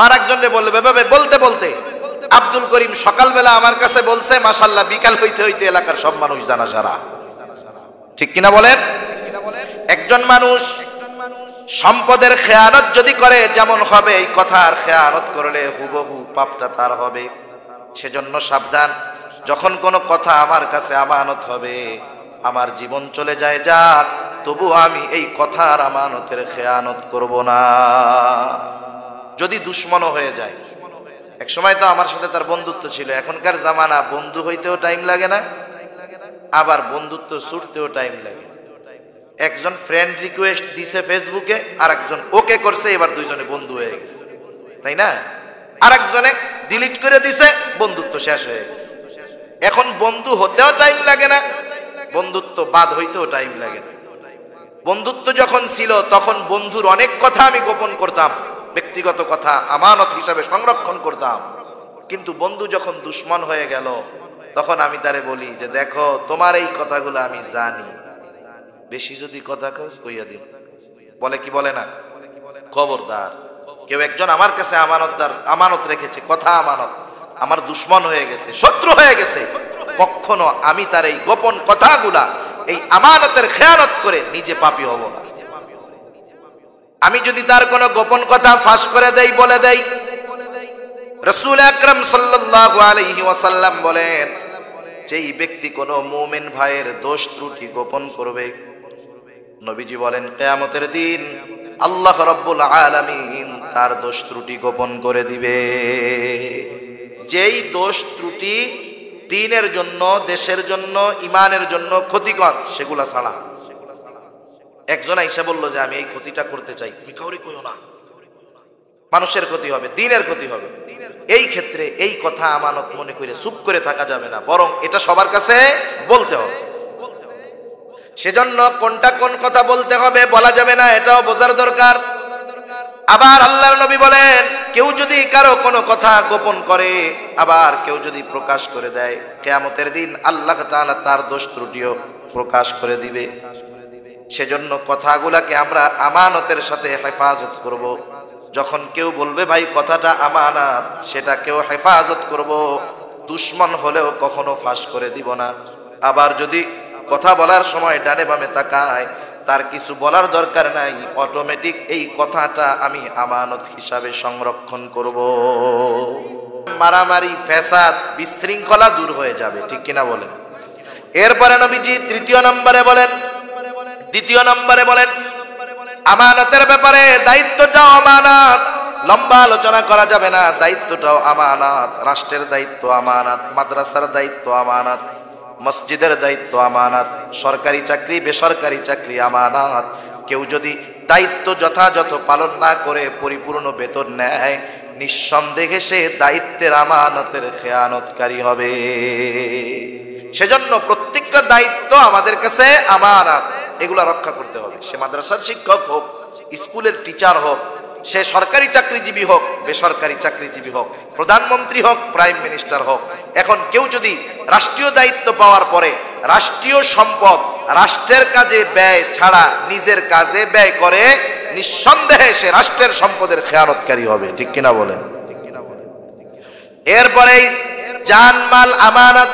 আর একজনে বলবে। বলতে বলতে আব্দুল করিম সকালবেলা আমার কাছে বলছে, মাশাআল্লাহ বিকাল হইতে হইতে এলাকার সব মানুষ জানা সারা। ঠিক কিনা বলেন? একজন মানুষ সম্পদের খেয়ানত যদি করে যেমন হবে, এই কথার খেয়ানত করলে হুবহু পাপটা তার হবে। সেজন্য সাবধান, যখন কোনো কথা আমার কাছে আমানত হবে, আমার জীবন চলে যায় যাক, তবু আমি এই কথার আমানতের খেয়ানত করব না। যদি দুশ্মনও হয়ে যায়, এক সময় তো আমার সাথে তার বন্ধুত্ব ছিল, এখনকার জামানা বন্ধু হইতেও টাইম লাগে না, আবার বন্ধুত্ব ছুটতেও টাইম লাগে। একজন ফ্রেন্ড রিকোয়েস্ট দিছে ফেসবুকে, আর একজন ওকে করছে, এবার দুইজনে বন্ধু হয়ে গেছে, তাই না? আর একজনে ডিলিট করে দিছে, বন্ধুত্ব শেষ হয়ে গেছে। এখন বন্ধু হতেও টাইম লাগে না, বন্ধুত্ব বাদ হইতেও টাইম লাগে না। বন্ধুত্ব যখন ছিল তখন বন্ধুর অনেক কথা আমি গোপন করতাম, ব্যক্তিগত কথা আমানত হিসাবে সংরক্ষণ করতাম। কিন্তু বন্ধু যখন দুশ্মন হয়ে গেল, তখন আমি তারে বলি যে দেখো, তোমার এই কথাগুলো আমি জানি, বেশি যদি কথা কইয়া দিন। বলে কি বলে না? খবরদার, কেউ একজন আমার কাছে আমানত রেখেছে, কথা আমানত, আমার দুশ্মন হয়ে গেছে, শত্রু হয়ে গেছে, কখনো আমি তার এই গোপন কথাগুলা, এই আমানতের খেয়ানত করে নিজে পাপী হব না। আমি যদি তার কোনো গোপন কথা ফাঁস করে দেই, বলে দেই, রাসূল আকরাম সাল্লাল্লাহু আলাইহি ওয়াসাল্লাম বলেন, যেই ব্যক্তি কোনো মুমিন ভাইয়ের দোষ ত্রুটি গোপন করবে, নবীজি বলেন কিয়ামতের দিন আল্লাহ রাব্বুল আলামিন তার দোষ ত্রুটি গোপন করে দিবে। যেই দোষ ত্রুটি দ্বীনের জন্য, দেশের জন্য, ঈমানের জন্য ক্ষতিকর, সেগুলা ছাড়া। একজন আইসা বলল যে আমি এই ক্ষতিটা করতে চাই, তুমি কাউরে কইও না, মানুষের ক্ষতি হবে, দ্বীনের ক্ষতি হবে। এই ক্ষেত্রে এই কথা আমানত মনে করে চুপ করে থাকা যাবে না, বরং এটা সবার কাছে বলতে হবে। সেজন্য কোনটা কোন কথা বলতে হবে বলা যাবে না, এটাও বোঝার দরকার। আবার আল্লাহর নবী বলেন, কেউ যদি কারো কোনো কথা গোপন করে, আবার কেউ যদি প্রকাশ করে দেয়, কিয়ামতের দিন আল্লাহ তাআলা তার দোষ ত্রুটিও প্রকাশ করে দিবে। সেজন্য কথাগুলাকে আমরা আমানতের সাথে হেফাজত করব। যখন কেউ বলবে ভাই কথাটা আমানত, সেটাকেও হেফাজত করব, দুশ্মন হলেও কখনো ফাঁস করে দিব না। আবার যদি কথা বলার সময় ডানে বামে তাকায়, তার কিছু বলার দরকার নাই, অটোমেটিক এই কথাটা আমি আমানত হিসাবে সংরক্ষণ করব। মারামারি, ফ্যাসাদ, বিশৃঙ্খলা দূর হয়ে যাবে, ঠিক কিনা বলেন? এরপরে নবীজি দ্বিতীয় নম্বরে বলেন, আমানতের ব্যাপারে দায়িত্বটাও আমানত, লম্বা আলোচনা করা যাবে না। দায়িত্বটাও আমানত, রাষ্ট্রের দায়িত্ব আমানত, মাদ্রাসার দায়িত্ব আমানত, মসজিদের দায়িত্ব আমানত, সরকারি চাকরি বেসরকারি চাকরি আমানত। কেউ যদি দায়িত্ব যথাযথ পালন না করে পরিপূর্ণ বেতন নেয়, নিঃসন্দেহে সে দায়িত্বের আমানতের খেয়ানতকারী হবে। সেজন্য প্রত্যেকটা দায়িত্ব আমাদের কাছে আমানত, এগুলা রক্ষা করতে হবে। সে মাদ্রাসার শিক্ষক হোক, স্কুলের টিচার হোক, সে সরকারি চাকরিজীবী হোক, বেসরকারি চাকরিজীবী হোক, প্রধানমন্ত্রী হোক, প্রাইম মিনিস্টার হোক। এখন কেউ যদি রাষ্ট্রীয় দায়িত্ব পাওয়ার পরে রাষ্ট্রীয় সম্পদ রাষ্ট্রের কাজে ব্যয় ছাড়া নিজের কাজে ব্যয় করে, নিঃসন্দেহে সে রাষ্ট্রের সম্পদের খেয়ানতকারী হবে। ঠিক কিনা বলেন? এরপরেই জানমাল আমানত।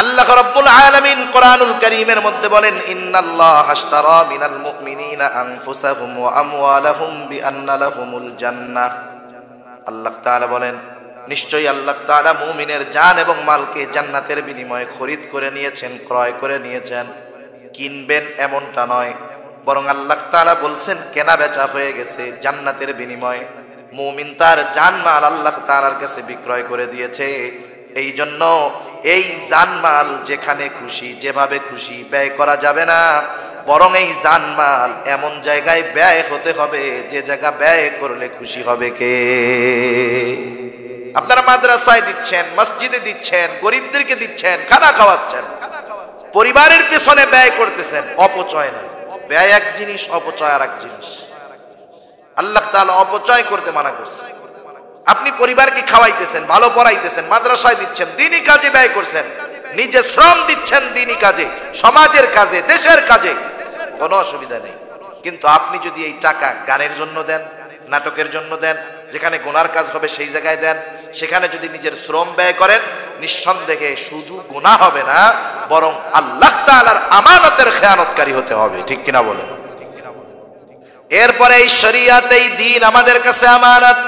আল্লাহ রাব্বুল আলামিন কোরআনুল কারীমের মধ্যে বলেন, ইন্নাল্লাহা আশতারা মিনাল মুমিনিনা আনফুসাহুম ওয়া আমওয়ালাহুম বিআন্না লাহুমুল জান্নাহ। আল্লাহ তাআলা বলেন, নিশ্চয়ই আল্লাহ তাআলা মুমিনের জান এবং মালকে জান্নাতের বিনিময়ে খরিদ করে নিয়েছেন, ক্রয় করে নিয়েছেন। কিনবেন এমনটা নয়, বরং আল্লাহ তাআলা বলছেন কেনা বেচা হয়ে গেছে জান্নাতের বিনিময়ে। মুমিন তার জানমাল আল্লাহ তাআলার কাছে বিক্রয় করে দিয়েছে। এই জন্য এই জানমাল যেখানে খুশি যেভাবে খুশি ব্যয় করা যাবে না, বরং এই জানমাল এমন জায়গায় ব্যয় হতে হবে যে জায়গা ব্যয় করলে খুশি হবে কে? আপনারা মাদ্রাসায় দিচ্ছেন, মসজিদে দিচ্ছেন, গরিবদেরকে দিচ্ছেন, খানা খাওয়াচ্ছেন, পরিবারের পেছনে ব্যয় করতেছেন, অপচয় না। ব্যয় এক জিনিস, অপচয় আর এক জিনিস। আল্লাহ তাআলা অপচয় করতে মানা করছে। আপনি পরিবারকে খাওয়াইতেছেন, ভালো পড়াইতেছেন, মাদ্রাসায় দিচ্ছেন, দ্বীনি কাজে ব্যয় করছেন, নিজে শ্রম দিচ্ছেন দ্বীনি কাজে, সমাজের কাজে, দেশের কাজে, কোনো অসুবিধা নেই। কিন্তু আপনি যদি এই টাকা গানের জন্য দেন, নাটকের জন্য দেন, যেখানে গুনার কাজ হবে সেই জায়গায় দেন, সেখানে যদি নিজের শ্রম ব্যয় করেন, নিঃসন্দেহে শুধু গুনাহ হবে না, বরং আল্লাহ তাআলার আমানতের খেয়ানতকারী হতে হবে। ঠিক কিনা বলেন? এরপরে এই শরীয়ত, এই দ্বীন আমাদের কাছে আমানত।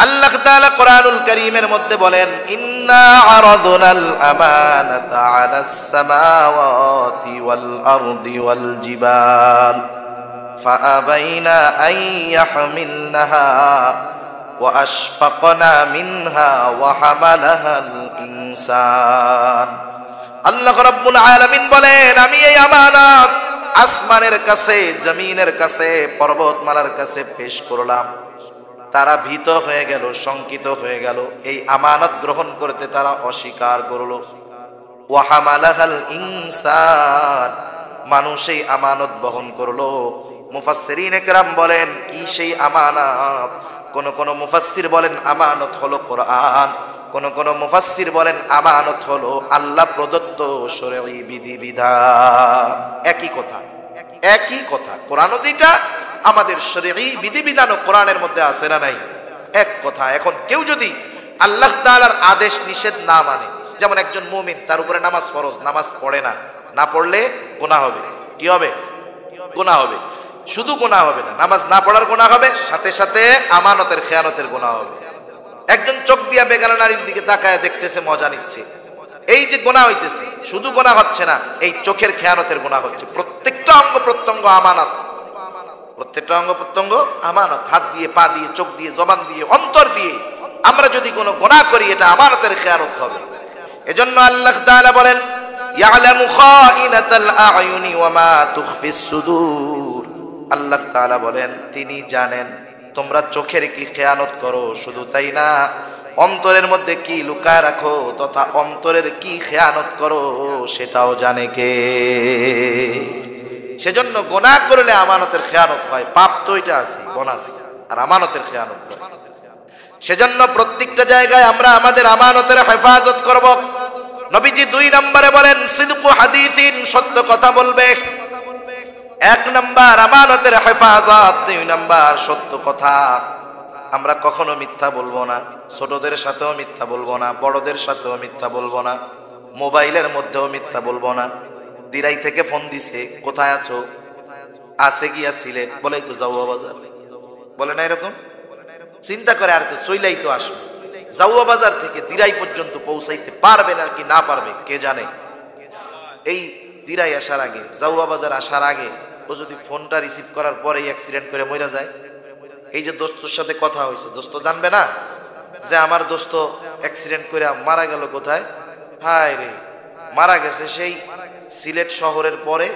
আল্লাহ তাআলা কোরআনুল কারীমের মধ্যে বলেন, ইন্না আরাদনাল আমানাতা আলাস সামাওয়াতি ওয়াল আরদি ওয়াল জিবাল ফাআবাইনা আন ইয়াহমিলনাহা ওয়া আশফাকনা মিনহা ওয়া হামালাহাল ইনসান। আল্লাহ রাব্বুল আলামিন বলেন, আমি এই আমানত আসমানের কাছে, জমিনের কাছে, পর্বতমালার কাছে পেশ করলাম। তারা ভীত হয়ে গেল, শঙ্কিত হয়ে গেল, এই আমানত গ্রহণ করতে তারা অস্বীকার করল। ওয়া হামালাহাল ইনসান, মানুষ এই আমানত বহন করলো। মুফাসসিরিন একরাম বলেন, কি সেই আমানত? কোন মুফাসসির বলেন আমানত হলো কোরআন, কোন মুফাসসির বলেন আমানত হলো আল্লাহ প্রদত্ত শরঈ বিধিবিধান। একই কথা, একই কথা। কোরআনও যেটা, আমাদের শরঈ বিধিবিধানও কোরআনের মধ্যে আছে না নাই? এক কথা। এখন কেউ যদি আল্লাহ তাআলার আদেশ নিষেধ না মানে, যেমন একজন মুমিন, তার উপরে নামাজ ফরজ, নামাজ পড়ে না, না পড়লে গুনাহ হবে। কি হবে? গুনাহ হবে। শুধু গুনাহ হবে না, নামাজ না পড়ার গুনাহ হবে, সাথে সাথে আমানতের খেয়ানতের গুনাহ হবে। একজন চোখ দিয়া বেগানা নারীর দিকে তাকায় দেখতেছে, মজা নিচ্ছে, এই যে গুনাহ হইতেছে, শুধু গুনাহ হচ্ছে না, এই চোখের খেয়ানতের গুনাহ হচ্ছে। প্রত্যেকটা অঙ্গ প্রত্যঙ্গ আমানত, প্রত্যেকটা অঙ্গ প্রত্যঙ্গ আমানত। হাত দিয়ে, পা দিয়ে, চোখ দিয়ে, জবান দিয়ে, অন্তর দিয়ে আমরা যদি কোনো গুনাহ করি, এটা আমানতের খেয়ানত হবে। এজন্য আল্লাহ তাআলা বলেন, ইয়ালামু খাইনাতাল আ'য়ুনি ওয়া মা তুখফিস সুদূর। আল্লাহ তাআলা বলেন, তিনি জানেন তোমরা চোখের কি খেয়ানত করো, শুধু তাই না, অন্তরের মধ্যে কি লুকায় রাখো তথা অন্তরের কি খেয়ানত করো সেটাও জানে কে? সেজন্য গুনাহ করলে আমানতের খেয়ানত হয়। পাপ তো এটা আছে, বোনাস, আর আমানতের খেয়ানত হয়। সেজন্য প্রত্যেকটা জায়গায় আমরা আমাদের আমানতের হেফাজত করব। নবীজি 2 নম্বরে বলেন, সিদকু হাদিসিন, সত্য কথা বলবে। 1 নম্বর আমানতের হেফাজত, 2 নম্বর সত্য কথা। আমরা কখনো মিথ্যা বলবো না, ছোটদের সাথেও মিথ্যা বলবো না, বড়দের সাথেও মিথ্যা বলবো না, মোবাইলের মধ্যেও মিথ্যা বলবো না। দিরাই থেকে ফোন দিছে, কোথায় আছো? আছে গিয়া সিলেট, বলে তো যাওয়া বাজার, বলে না এরকম? চিন্তা করে আর তো চইলাই তো আসবে। জাউয়া বাজার থেকে দিরাই পর্যন্ত পৌঁছাইতে পারবে না কি না পারবে কে জানে। এই দিরাই আসার আগে, জাউয়া বাজার আসার আগে ও যদি ফোনটা রিসিভ করার পরেই অ্যাক্সিডেন্ট করে মরে যায়? এই যে দোস্তর সাথে কথা হয়েছে, দোস্ত জানবে না যে আমার দোস্ত অ্যাক্সিডেন্ট করে মারা গেল কোথায়? হায় রে, মারা গেছে সেই সিলেট শহরের পরে।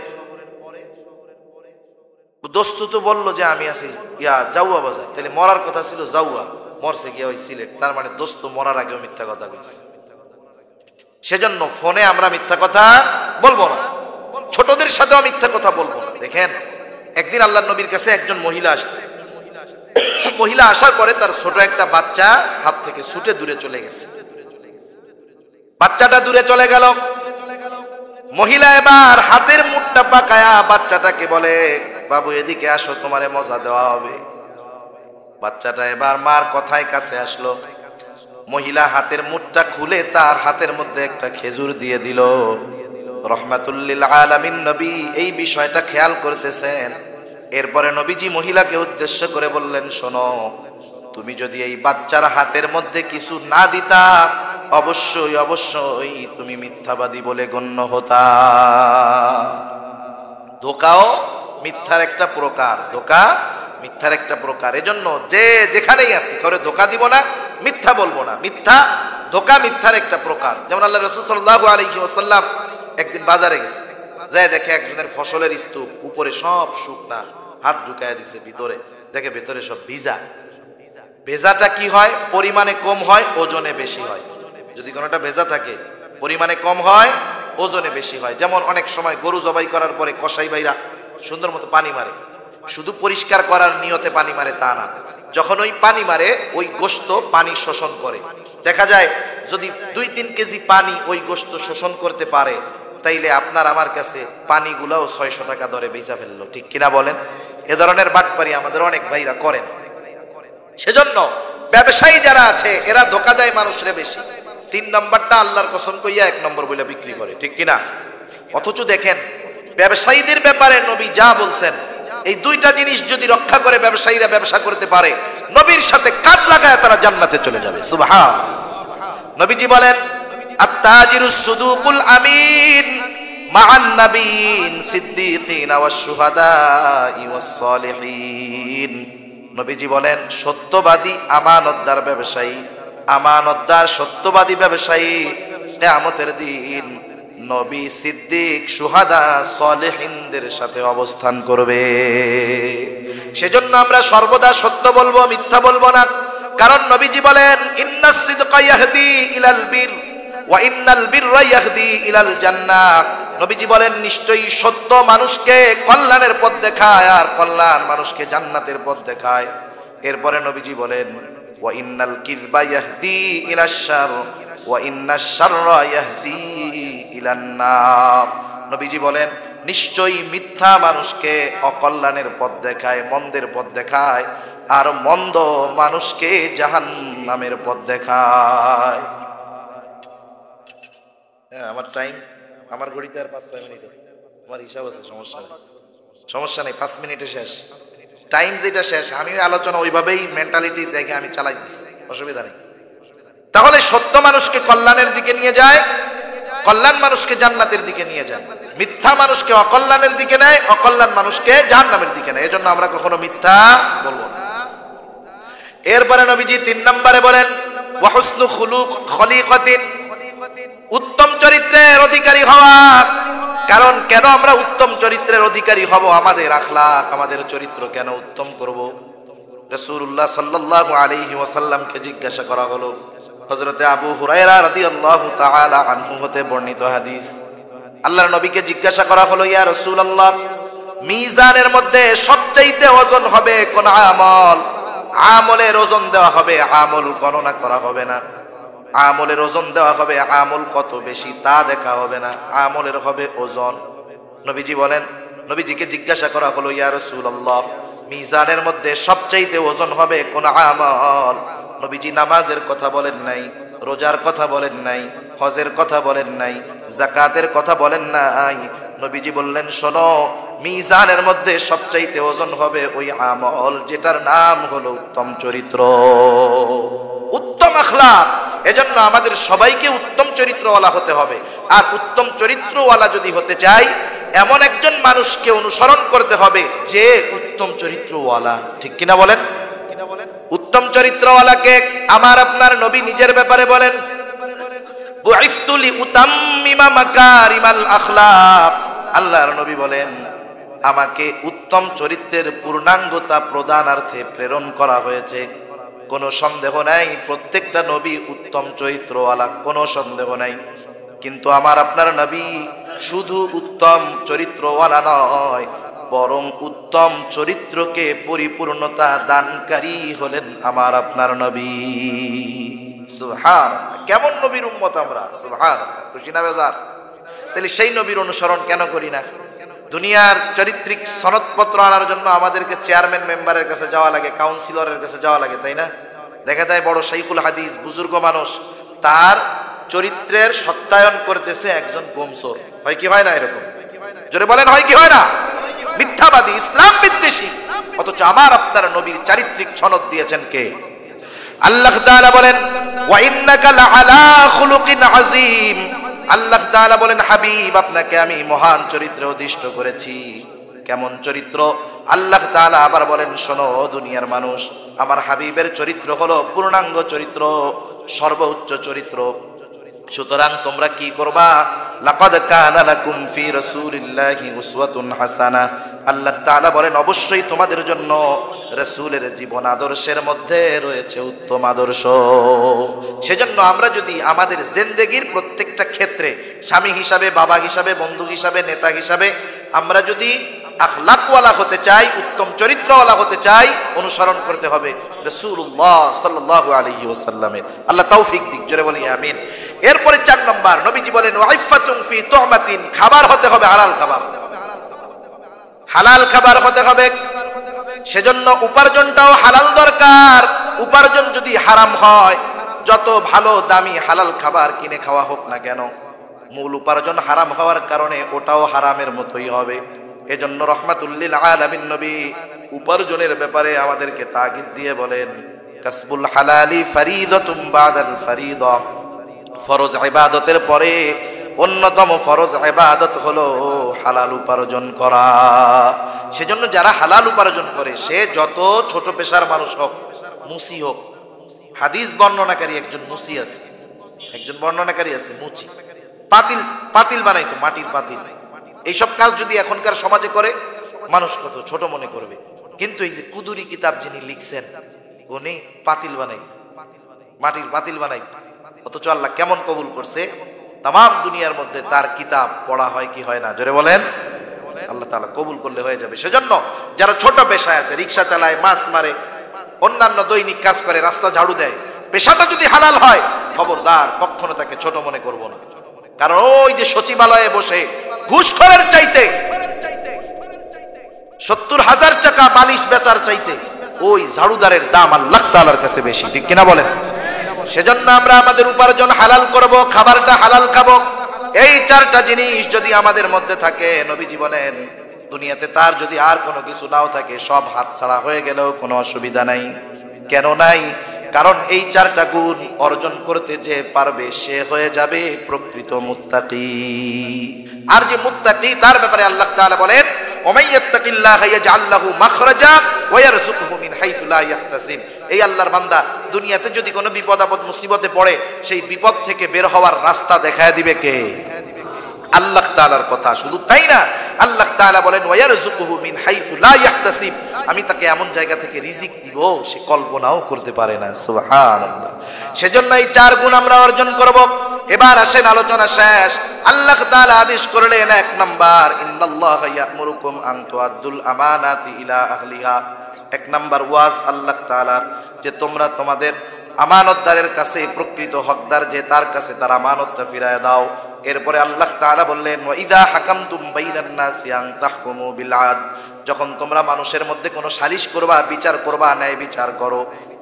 দোস্ত তো বললো যে আমি আছি জাউয়া বাজার, তাহলে মরার কথা ছিল জাউয়া, মরছে গিয়া ওই সিলেট। তার মানে দোস্ত মরার আগেও মিথ্যা কথা বলছে। সেজন্য ফোনে আমরা মিথ্যা কথা বলবো না, ছোটদের সাথেও মিথ্যা কথা বলবো না। দেখেন, একদিন আল্লাহর নবীর কাছে একজন মহিলা আসছে। মহিলা আসার পরে তার ছোট একটা বাচ্চা হাত থেকে ছুটে দূরে চলে গেছে। বাচ্চাটা দূরে চলে গেল। মহিলা এবার হাতের মুঠটা পাকায়া বাচ্চাটাকে বলে, বাবু এদিকে আসো, তোমারে মজা দেওয়া হবে। বাচ্চাটা এবার মার কথায় কাছে আসলো। মহিলা হাতের মুঠটা খুলে তার হাতের মধ্যে একটা খেজুর দিয়ে দিল। রহমাতুল্লিল আলামিন নবী এই বিষয়টা খেয়াল করতেছেন। এরপরে নবীজি মহিলাকে উদ্দেশ্য করে বললেন, শোনো, তুমি যদি এই বাচ্চার হাতের মধ্যে কিছু না দিতা, অবশ্যই অবশ্যই তুমি মিথ্যাবাদী বলে গণ্য হতা। ধোকাও মিথ্যার একটা প্রকার, ধোকা মিথ্যার একটা প্রকার। এজন্য যে যেখানেই আছি কাউরে ধোকা দিব না, মিথ্যা বলবো না। মিথ্যা, ধোকা মিথ্যার একটা প্রকার। যেমন আল্লাহ রাসূল সাল্লাল্লাহু আলাইহি ওয়াসাল্লাম একদিন বাজারে গেছে, যায় দেখে একজনের ফসলের স্তূপ, উপরে সব শুকনা, হাত ঢুকায় দিছে ভিতরে, দেখে ভেতরে সব ভিজা। ভেজাটা কি হয়? পরিমাণে কম হয়, ওজনে বেশি হয়। যদি কোনোটা ভেজা থাকে, পরিমাণে কম হয়, ওজনে বেশি হয়। যেমন অনেক সময় গরু জবাই করার পরে কসাই ভাইরা সুন্দর মতো পানি মারে, শুধু পরিষ্কার করার নিয়তে পানি মারে তা না। যখন ওই পানি মারে, ওই গোশত পানি শোষণ করে। দেখা যায় যদি 2-3 কেজি পানি ওই গোশত শোষণ করতে পারে, তাইলে আপনার আমার কাছে পানিগুলাও 600 টাকা দরে বেচা ফেললো। ঠিক কিনা বলেন? এ ধরনের বাটপারি আমাদের অনেক ভাইরা করেন। সেজন্য ব্যবসায়ী যারা আছে এরা ধোকা দেয় মানুষরে বেশি। 3 নম্বরটা আল্লাহর কসম কইয়া 1 নম্বর বলে বিক্রি করে। ঠিক কিনা? অথচ দেখেন ব্যবসায়ীদের ব্যাপারে নবী যা বলছেন, এই 2টা জিনিস যদি রক্ষা করে ব্যবসায়ীরা ব্যবসা করতে পারে, নবীর সাথে কাঁধ লাগায় তারা জান্নাতে চলে যাবে। সুবহান। নবীজি বলেন, আত-তাজিরুস সুদুকুল আমিন মা'আন নাবিয়িন সিদ্দিকিন ওয়াশ শুহাদা'i ওয়াস সালিহিন। নবীজি বলেন, সত্যবাদী আমানতদার ব্যবসায়ী, আমানতদার সত্যবাদী ব্যবসায়ী কিয়ামতের দিন নবী, সিদ্দিক, শুহাদা, সালেহিনদের সাথে অবস্থান করবে। সেজন্য আমরা সর্বদা সত্য বলবো, মিথ্যা বলবো না। কারণ নবীজি বলেন, ইন্নাস সিদকা ইয়াহদি ইলাল বির ওয়া ইন্নাল বিররা ইয়াহদি ইলাল জান্নাহ। নবীজি বলেন, নিশ্চয়ই সত্য মানুষকে কল্যাণের পথ দেখায়, আর কল্যাণ মানুষকে জান্নাতের পথ দেখায়। এরপরে নবীজি বলেন, ওয়া ইন্নাল কিযবা ইয়াহদি ইলাশ শার ওয়া ইন্নাশ শাররা ইয়াহদি ইলান নার। নবীজি বলেন, নিশ্চয়ই মিথ্যা মানুষকে অকল্যাণের পথ দেখায়, মন্দের পথ দেখায়, আর মন্দ মানুষকে জাহান্নামের পথ দেখায়। হ্যাঁ, আমার টাইম, আমার ঘড়িতে আর 5-6 মিনিট আছে, আমার হিসাব আছে, সমস্যা নেই, 5 মিনিটে শেষ। টাইম যেটা শেষ, আমি আলোচনা ওইভাবেই মেন্টালিটি রেখে আমি চালাইতেছি, অসুবিধা নেই। তাহলে সত্য মানুষকে কল্যাণের দিকে নিয়ে যায়, কল্যাণ মানুষকে জান্নাতের দিকে নিয়ে যায়। মিথ্যা মানুষকে অকল্যাণের দিকে নেয়, অকল্যাণ মানুষকে জাহান্নামের দিকে নেয়। এজন্য আমরা কখনো মিথ্যা বলবো না। এরপরে নবীজি 3 নম্বরে বলেন, ওয়া হুসনু খলিকাতিন, উত্তম চরিত্রের অধিকারী হওয়া। কারণ কেন আমরা উত্তম চরিত্রের অধিকারী হব? আমাদের আখলাক, আমাদের চরিত্র কেন উত্তম করব? রাসূলুল্লাহ সাল্লাল্লাহু আলাইহি ওয়াসাল্লামকে জিজ্ঞাসা করা হলো, হযরতে আবু হুরায়রা রাদিয়াল্লাহু তাআলা আনহু হতে বর্ণিত হাদিস। আল্লাহর নবীকে জিজ্ঞাসা করা হলো, ইয়া রাসূলুল্লাহ, মিজানের মধ্যে সবচাইতে ওজন হবে কোন আমল? আমলের ওজন দেওয়া হবে, আমল গণনা করা হবে না। আমলের ওজন দেওয়া হবে, আমল কত বেশি তা দেখা হবে না, আমলের হবে ওজন। নবীজি বলেন, নবীজিকে জিজ্ঞাসা করা হলো, ইয়া রাসূলুল্লাহ, মিজানের মধ্যে সবচাইতে ওজন হবে কোন আমল? নবীজি নামাজের কথা বলেন নাই, রোজার কথা বলেন নাই, হজের কথা বলেন নাই, যাকাতের কথা বলেন নাই। নবীজি বললেন, শোনো, মিজানের মধ্যে সবচাইতে ওজন হবে ওই আমল যেটার নাম হলো উত্তম চরিত্র, উত্তম আখলাক। এজন্য আমাদের সবাইকে উত্তম চরিত্রওয়ালা হতে হবে। আর উত্তম চরিত্রওয়ালা যদি হতে চাই, এমন একজন মানুষকে অনুসরণ করতে হবে যে উত্তম চরিত্রওয়ালা, ঠিক কিনা বলেন? উত্তম চরিত্রওয়ালাকে আমার আপনার নবী নিজের ব্যাপারে বলেন, বুইসতু লিউতাম্মিমা মাকারিমাল আখলাক। আল্লাহর নবী বলেন, আমাকে উত্তম চরিত্রের পূর্ণাঙ্গতা প্রদানার্থে প্রেরণ করা হয়েছে। কোনো সন্দেহ নাই প্রত্যেকটা নবী উত্তম চরিত্রওয়ালা, কোনো সন্দেহ নাই। কিন্তু আমার আপনার নবী শুধু উত্তম চরিত্রওয়ালা নয়, বরং উত্তম চরিত্রকে পরিপূর্ণতা দানকারী হলেন আমার আপনার নবী। সুবহানাল্লাহ, কেমন নবীর উম্মত আমরা! সুবহানাল্লাহ, খুশি না বেজার? তাহলে সেই নবীর অনুসরণ কেন করি না? দুনিয়ার চারিত্রিক সনদপত্র আনার জন্য আমাদেরকে চেয়ারম্যান মেম্বারের কাছে যাওয়া লাগে, কাউন্সিলরের কাছে যাওয়া লাগে, তাই না? দেখা যায় বড় শাইখুল হাদিস বুজুর্গ মানুষ, তার চরিত্রের সত্যায়ন করতেছে একজন গোমসর। হয় কি হয় না? এরকম জোরে বলেন, হয় কি হয় না? মিথ্যাবাদী, ইসলাম বিদ্বেষী, অথচ আমার আপনার নবীর চারিত্রিক সনদ দিয়েছেন কে? আল্লাহ তাআলা বলেন, ওয়া ইন্নাকা লাআলা খুলুকিন আযীম। আল্লাহ তাআলা বলেন, হাবিব আপনাকে আমি মহান চরিত্রে অধিষ্ঠ করেছি। কেমন চরিত্র? আল্লাহ তাআলা আবার বলেন, শোনো দুনিয়ার মানুষ, আমার হাবিবের চরিত্র হলো পূর্ণাঙ্গ চরিত্র, সর্বোচ্চ চরিত্র। সুতরাং তোমরা কি করবা? লাকাদ কানা লাকুম ফি রাসূলিল্লাহি উসওয়াতুন হাসানাহ। আল্লাহ তাআলা বলেন, অবশ্যই তোমাদের জন্য রাসূলের জীবন আদর্শের মধ্যে রয়েছে উত্তম আদর্শ। সেজন্য আমরা যদি আমাদের জিন্দেগীর প্রত্যেকটা ক্ষেত্রে স্বামী হিসাবে, বাবা হিসাবে, বন্ধু হিসাবে, নেতা হিসাবে আমরা যদি আখলাকওয়ালা হতে চাই, উত্তম চরিত্রওয়ালা হতে চাই, অনুসরণ করতে হবে রাসূলুল্লাহ সাল্লাল্লাহু আলাইহি ওয়াসাল্লামের। আল্লাহ তৌফিক দিক, জোরে বলি আমিন। এরপরে 4 নম্বর নবীজি বলেন, ওয়াইফাতুন ফি তুহমাতিন, খাবার হতে হবে হালাল খাবার, হালাল খাবার হতে হবে। সেজন্য উপার্জনটাও হালাল দরকার। উপার্জন যদি হারাম হয়, যত ভালো দামি হালাল খাবার কিনে খাওয়া হোক না কেন, মূল উপার্জন হারাম হওয়ার কারণে ওটাও হারামের মতোই হবে। এজন্য রহমাতুল লিল আলামিন নবী উপার্জনের ব্যাপারে আমাদেরকে তাগিদ দিয়ে বলেন, কাসবুল হালালি ফারিদাতুম বাদাল ফারিদা। ফরজ ইবাদতের পরে অন্যতম ফরজ ইবাদত হলো হালাল উপার্জন করা। সেজন্য যারা হালাল উপার্জন করে, সে যত ছোট পেশার মানুষ হোক, মুসি হোক, হাদিস বর্ণনাকারী একজন মুসি আছে, একজন বর্ণনাকারী আছে মুচি, পাতিল পাতিল বানাইতো, মাটির পাতিল। এইসব কাজ যদি এখনকার সমাজে করে, মানুষ কত ছোট মনে করবে। কিন্তু এই যে কুদুরি কিতাব যিনি লিখছেন, উনি পাতিল বানাই, মাটির পাতিল বানাই, অথচ আল্লাহ কেমন কবুল করছে। তামাম দুনিয়ার মধ্যে তার কিতাব পড়া হয় কি হয় না? জোরে বলেন। আল্লাহ তাআলা কবুল করলে হয়ে যাবে। সেজন্য যারা ছোট পেশায় আছে, রিকশা চালায়, মাছ মারে, অন্যান্য দৈনিক কাজ করে, রাস্তা ঝাড়ু দেয়, পেশাটা যদি হালাল হয়, খবরদার কখনো তাকে ছোট মনে করব না। কারণ ওই যে সচিবালয়ে বসে ঘুষখোরের চাইতে 70,000 টাকা বালিশ বেচার চাইতে ওই ঝাড়ুদারের দাম আল্লাহ তাআলার কাছে বেশি, ঠিক কিনা বলেন? সেজন্য আমরা আমাদের উপার্জন হালাল করব, খাবারটা হালাল খাবো। এই 4টা জিনিস যদি আমাদের মধ্যে থাকে, নবীজি বলেন দুনিয়াতে তার যদি আর কোনো কিছু নাও থাকে, সব হাত ছাড়া হয়ে গেলেও কোনো অসুবিধা নাই। কেন নাই? কারণ এই 4টা গুণ অর্জন করতে যে পারবে, সে হয়ে যাবে প্রকৃত মুত্তাকি। আর যে মুত্তাকি, তার ব্যাপারে আল্লাহ তাআলা বলেন, ওমাই ইয়াত্তাকিল্লাহা ইয়াজআল লাহু মাখরাজা ওয়া ইয়ারযুকহু মিন হাইসু লা ইয়াহতাসিব। এই আল্লাহর বান্দা দুনিয়াতে যদি কোনো বিপদ আপদ মুসিবতে পড়ে, সেই বিপদ থেকে বের হওয়ার রাস্তা দেখায় দিবে কে? আল্লাহ তাআলার কথা। শুধু তাই না, আল্লাহ তাআলা বলেন, ওয়া ইয়ারযুকহু মিন হাইসু লা ইয়াহতাসিব, আমি তাকে এমন জায়গা থেকে রিজিক দিব সে কল্পনাও করতে পারে না। সুবহানাল্লাহ। সেজন্য এই 4 গুণ আমরা অর্জন করব। এবার আসেন, আলোচনা শেষ। আল্লাহ তাআলা আদেশ করলেন, 1 নাম্বার, ইন্নাল্লাহা ইয়া'মুরুকুম আন তুআদ্দুল আমানাতি ইলা আহলিহা। 1 নাম্বার ওয়াজ আল্লাহ তাআলার, যে তোমরা তোমাদের আমানতদারের কাছে, প্রকৃত হকদার যে তার কাছে, তার আমানতটা ফিরায় দাও। এরপরে আল্লাহ তাআলা বললেন, ওয়া ইযা হাকামতুম বাইনান নাসি আন তাহকুমু বিল আদল। যখন তোমরা মানুষের মধ্যে কোনো সালিশ করবা, বিচার করবা, ন্যায় বিচার করো।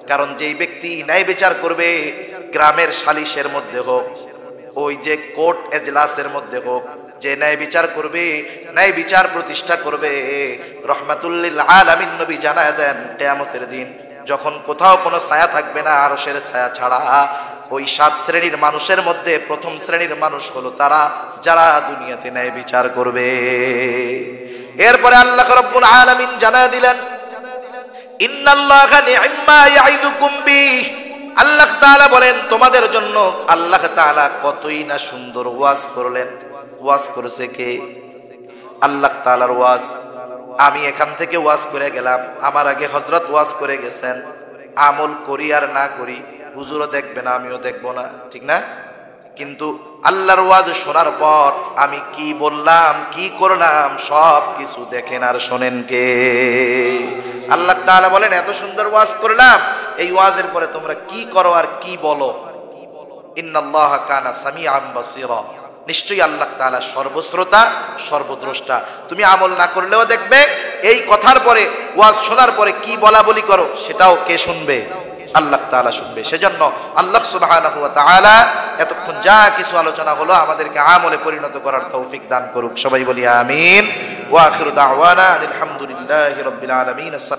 কারণ যেই ব্যক্তি ন্যায় বিচার করবে, গ্রামের সালিশের মধ্যে হোক, ওই যে কোর্ট এজলাসের মধ্যে হোক, যে ন্যায় বিচার করবে, ন্যায় বিচার প্রতিষ্ঠা করবে, রহমাতুল লিল আলামিন নবী জানায় দেন, কিয়ামতের দিন যখন কোথাও কোনো ছায়া থাকবে না আরশের ছায়া ছাড়া, ওই 7 শ্রেণীর মানুষের মধ্যে প্রথম শ্রেণীর মানুষ হলো তারা যারা দুনিয়াতে ন্যায় বিচার করবে। এরপরে আল্লাহ রাব্বুল আলামিন জানা দিলেন, ইন্নাল্লাহা নি'ম্মা ইয়াইদুকুম বিহি, আল্লাহ তাআলা বলেন তোমাদের জন্য আল্লাহ তাআলা কতই না সুন্দর ওয়াজ করলেন। ওয়াজ করেছে কে? আল্লাহ তাআলার ওয়াজ। আমি এখান থেকে ওয়াজ করে গেলাম, আমার আগে হযরত ওয়াজ করে গেছেন, আমল করি আর না করি হুজুরও দেখবে না, আমিও দেখব না, ঠিক না? কিন্তু আল্লাহর ওয়াজ শোনার পর আমি কি বললাম কি করলাম সব কিছু দেখেন আর শোনেন কে? আল্লাহ তাআলা বলেন এত সুন্দর ওয়াজ করলাম, এই ওয়াজের পরে তোমরা কি করো আর কি বলো। ইন্নাল্লাহা কানা সামিআন বাসীরা, নিশ্চয়ই আল্লাহ তাআলা সর্বশ্রোতা সর্বদ্রষ্টা। তুমি আমল না করলেও দেখবে, এই কথার পরে ওয়াজ শোনার পরে কি বলা বলি করো সেটাও কে শুনবে? আল্লাহ তাআলা শুনবে। সেজন্য আল্লাহ সুবহানাহু ওয়া তাআলা এতক্ষণ যা কিছু আলোচনা হলো আমাদেরকে আমলে পরিণত করার তৌফিক দান করুক। সবাই বলি আমিন। ওয়া আখিরু দাওয়ানা আলহামদুলিল্লাহি রাব্বিল আলামিন।